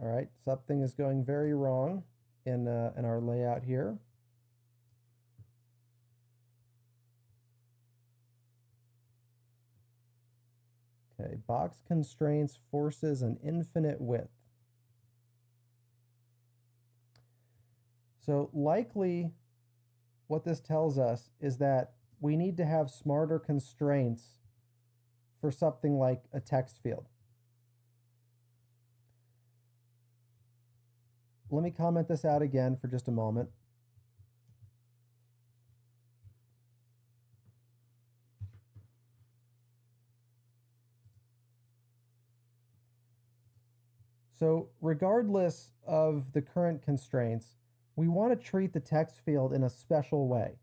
All right, something is going very wrong in our layout here. Okay, box constraints forces an infinite width. So likely what this tells us is that we need to have smarter constraints for something like a text field. Let me comment this out again for just a moment. So regardless of the current constraints, we want to treat the text field in a special way.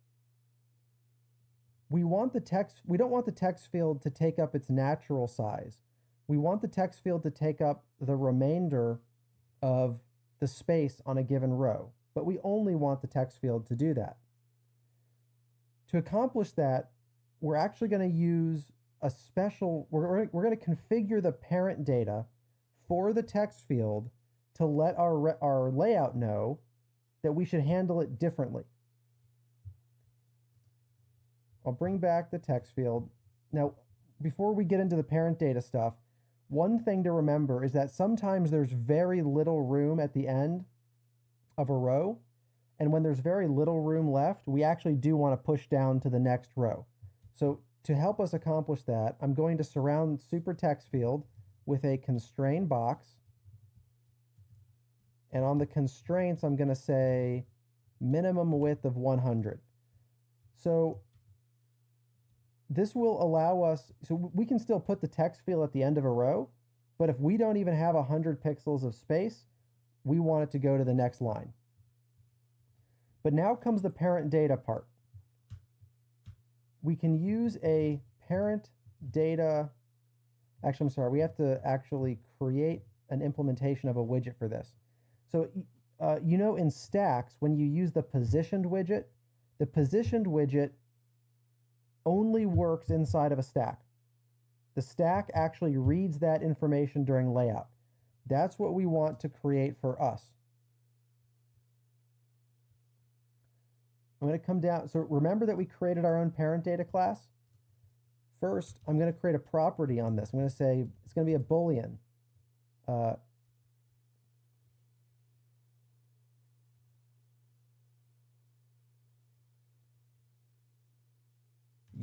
We don't want the text field to take up its natural size. We want the text field to take up the remainder of the space on a given row, but we only want the text field to do that. To accomplish that, we're actually going to use a special, we're going to configure the parent data for the text field to let our layout know that we should handle it differently. I'll bring back the text field. Now, before we get into the parent data stuff, one thing to remember is that sometimes there's very little room at the end of a row. And when there's very little room left, we actually do want to push down to the next row. So to help us accomplish that, I'm going to surround super text field with a constrain box. And on the constraints, I'm going to say minimum width of 100. So this will allow us, so we can still put the text field at the end of a row, but if we don't even have 100 pixels of space, we want it to go to the next line. But now comes the parent data part. We can use a parent data, actually, I'm sorry, we have to actually create an implementation of a widget for this. So, you know, in stacks, when you use the positioned widget only works inside of a stack. The stack actually reads that information during layout. That's what we want to create for us. I'm going to come down. So remember that we created our own parent data class? First, I'm going to create a property on this. I'm going to say it's going to be a Boolean.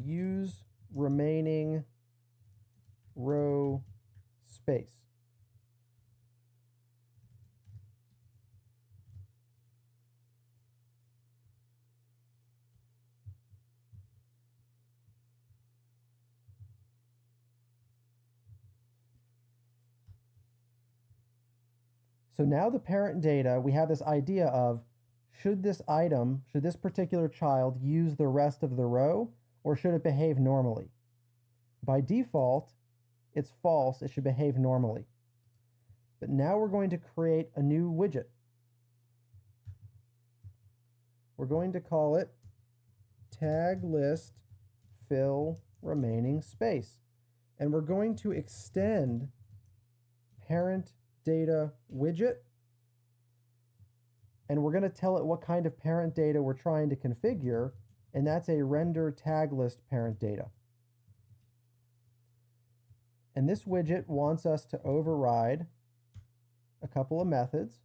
Use remaining row space. So now the parent data, we have this idea of should this particular child use the rest of the row, or should it behave normally? By default, it's false. It should behave normally. But now we're going to create a new widget. We're going to call it tag list fill remaining space. And we're going to extend parent data widget. And we're going to tell it what kind of parent data we're trying to configure. And that's a render tag list parent data. And this widget wants us to override a couple of methods.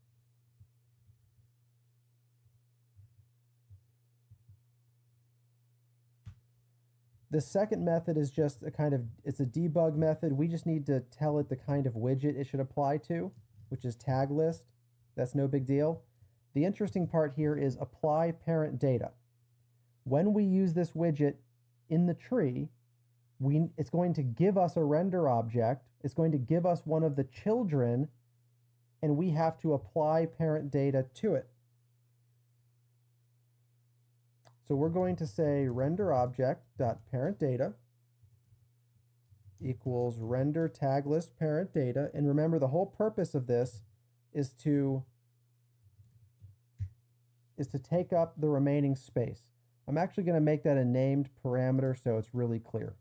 The second method is just it's a debug method. We just need to tell it the kind of widget it should apply to, which is tag list. That's no big deal. The interesting part here is apply parent data. When we use this widget in the tree, it's going to give us a render object. It's going to give us one of the children and we have to apply parent data to it. So we're going to say render object.parent data equals render tag list parent data. And remember, the whole purpose of this is to take up the remaining space. I'm actually going to make that a named parameter so it's really clear.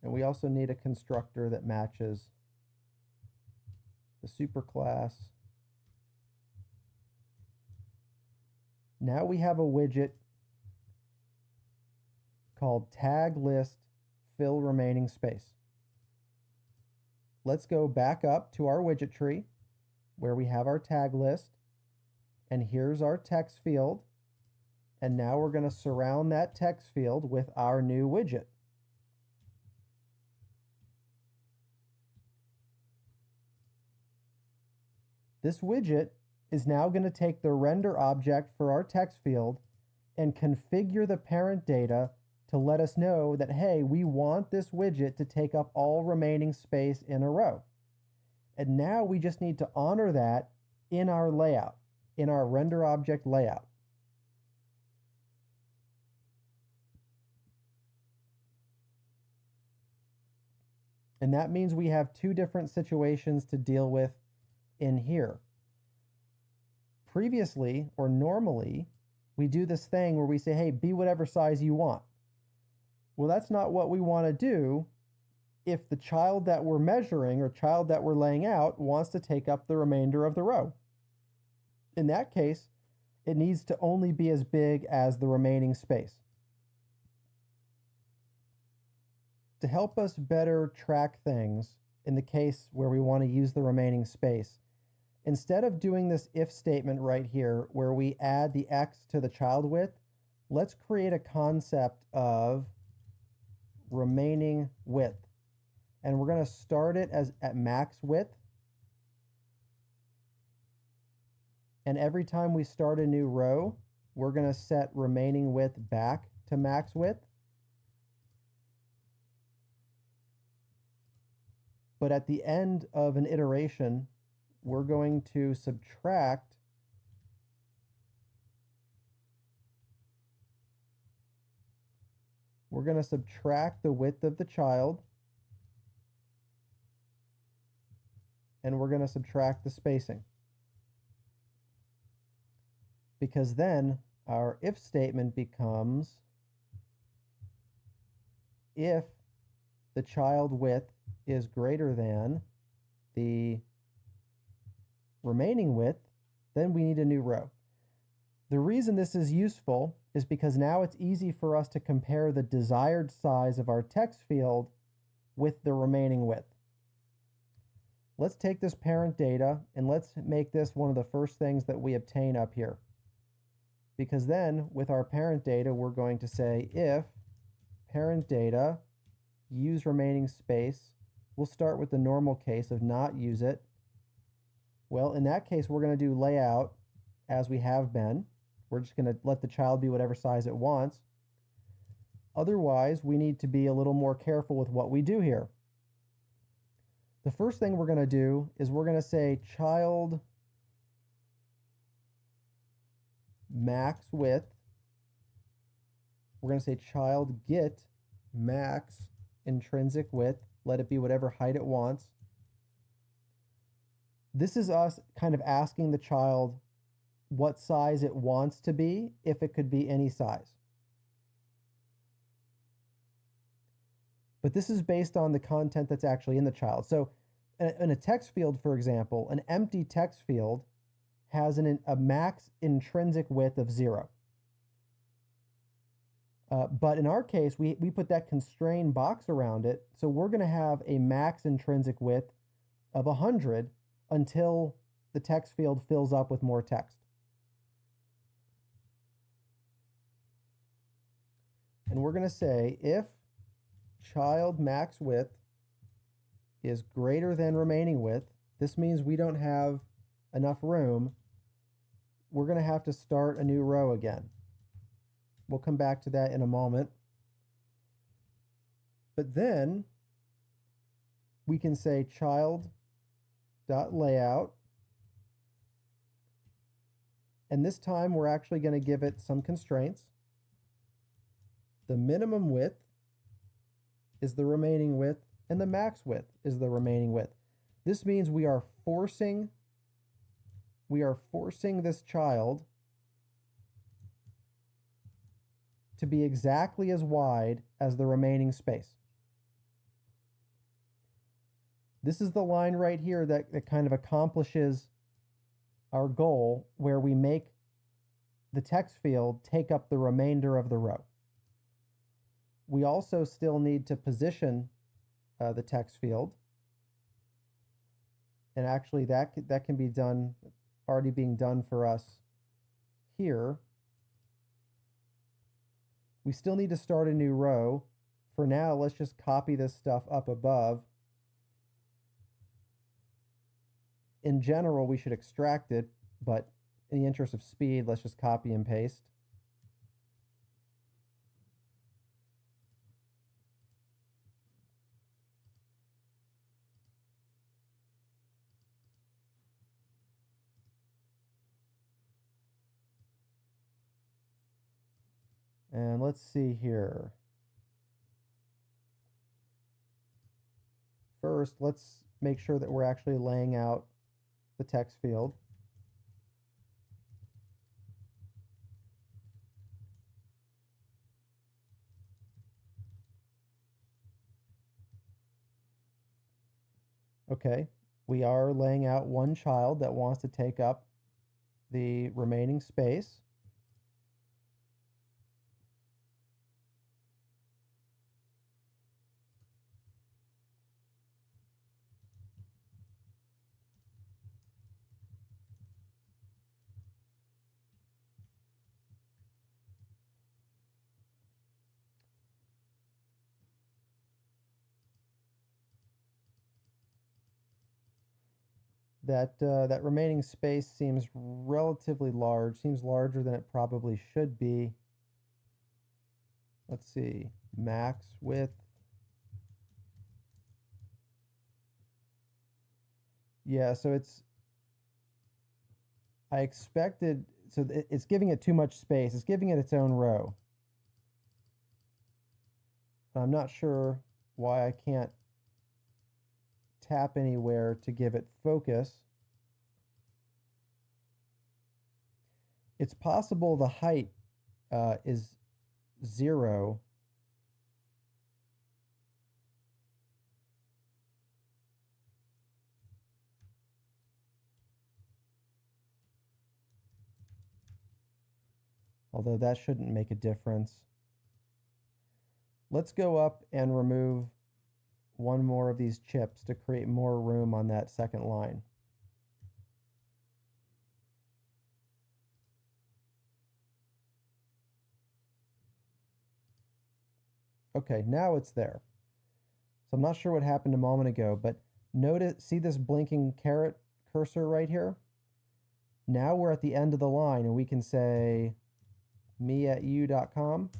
And we also need a constructor that matches the superclass. Now we have a widget called tag list fill remaining space. Let's go back up to our widget tree where we have our tag list, and here's our text field. And now we're going to surround that text field with our new widget. This widget is now going to take the render object for our text field and configure the parent data to let us know that, hey, we want this widget to take up all remaining space in a row. And now we just need to honor that in our layout, in our render object layout. And that means we have two different situations to deal with in here. Previously, or normally, we do this thing where we say, hey, be whatever size you want. Well, that's not what we want to do if the child that we're measuring or child that we're laying out wants to take up the remainder of the row. In that case, it needs to only be as big as the remaining space. To help us better track things in the case where we want to use the remaining space, instead of doing this if statement right here where we add the x to the child width, let's create a concept of remaining width. And we're going to start it as at max width. And every time we start a new row, we're going to set remaining width back to max width. But at the end of an iteration, we're going to subtract the width of the child, and we're going to subtract the spacing. Because then our if statement becomes if the child width is greater than the remaining width, then we need a new row. The reason this is useful is because now it's easy for us to compare the desired size of our text field with the remaining width. Let's take this parent data and let's make this one of the first things that we obtain up here. Because then with our parent data, we're going to say if parent data use remaining space, we'll start with the normal case of not use it. Well, in that case, we're going to do layout as we have been. We're just going to let the child be whatever size it wants. Otherwise, we need to be a little more careful with what we do here. The first thing we're going to do is we're going to say child max width. We're going to say child get max intrinsic width. Let it be whatever height it wants. This is us kind of asking the child what size it wants to be, if it could be any size. But this is based on the content that's actually in the child. So in a text field, for example, an empty text field has a max intrinsic width of 0. But in our case, we put that constrained box around it, so we're going to have a max intrinsic width of 100 until the text field fills up with more text. And we're going to say if child max width is greater than remaining width, this means we don't have enough room we're going to have to start a new row again. We'll come back to that in a moment. But then we can say child.layout. And this time we're actually going to give it some constraints. The minimum width is the remaining width, and the max width is the remaining width. This means we are forcing this child to be exactly as wide as the remaining space. This is the line right here that kind of accomplishes our goal, where we make the text field take up the remainder of the row. We also still need to position the text field. And actually that can be done, already being done for us here. We still need to start a new row. For now, let's just copy this stuff up above. In general, we should extract it, but in the interest of speed, let's just copy and paste. And let's see here. First, let's make sure that we're actually laying out the text field. Okay, we are laying out one child that wants to take up the remaining space. That remaining space seems relatively large, seems larger than it probably should be. Let's see, max width. Yeah, so I expected, so it's giving it too much space. It's giving it its own row. I'm not sure why I can't tap anywhere to give it focus. It's possible the height is 0. Although that shouldn't make a difference. Let's go up and remove one more of these chips to create more room on that second line. Okay, now it's there. So I'm not sure what happened a moment ago, but see this blinking caret cursor right here? Now we're at the end of the line, and we can say me@you.com.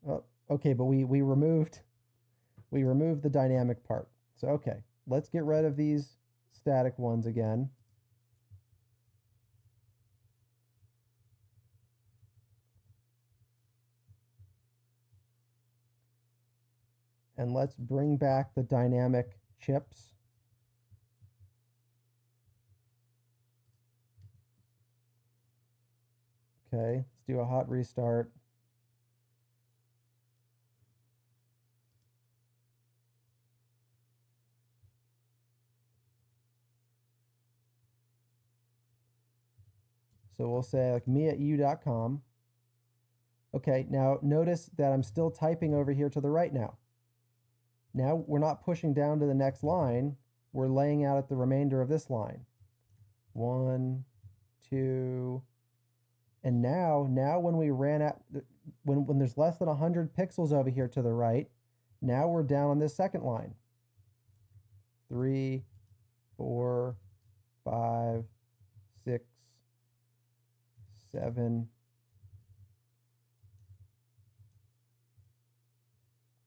Oh, okay, but we removed the dynamic part. So okay, let's get rid of these static ones again. And let's bring back the dynamic chips. Okay, let's do a hot restart. So we'll say like me@you.com. Okay, now notice that I'm still typing over here to the right now. Now we're not pushing down to the next line. We're laying out at the remainder of this line. 1, 2, and now when we ran out, when there's less than 100 pixels over here to the right, now we're down on this second line. 3, 4, 5, 6, 7.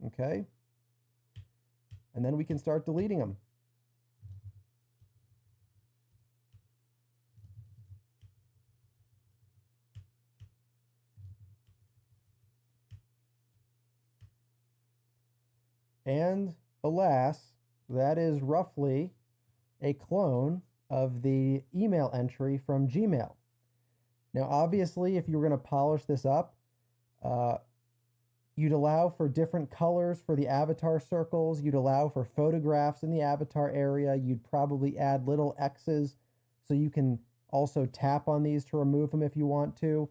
Okay. And then we can start deleting them. And alas, that is roughly a clone of the email entry from Gmail. Now, obviously, if you were going to polish this up, you'd allow for different colors for the avatar circles. You'd allow for photographs in the avatar area. You'd probably add little X's so you can also tap on these to remove them if you want to.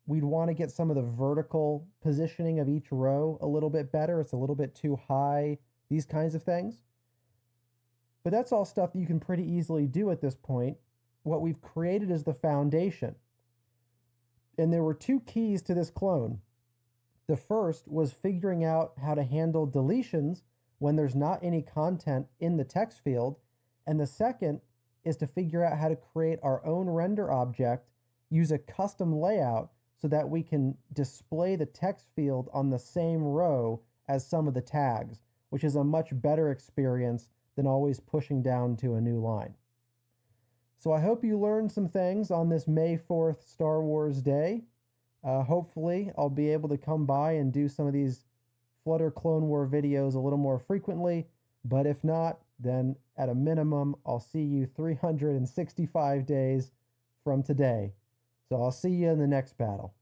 We'd want to get some of the vertical positioning of each row a little bit better. It's a little bit too high, these kinds of things. But that's all stuff that you can pretty easily do at this point. What we've created is the foundation. And there were two keys to this clone. The first was figuring out how to handle deletions when there's not any content in the text field. And the second is to figure out how to create our own render object, use a custom layout so that we can display the text field on the same row as some of the tags, which is a much better experience than always pushing down to a new line. So I hope you learned some things on this May 4th Star Wars Day. Hopefully I'll be able to come by and do some of these Flutter Clone War videos a little more frequently, but if not, then at a minimum, I'll see you 365 days from today. So I'll see you in the next battle.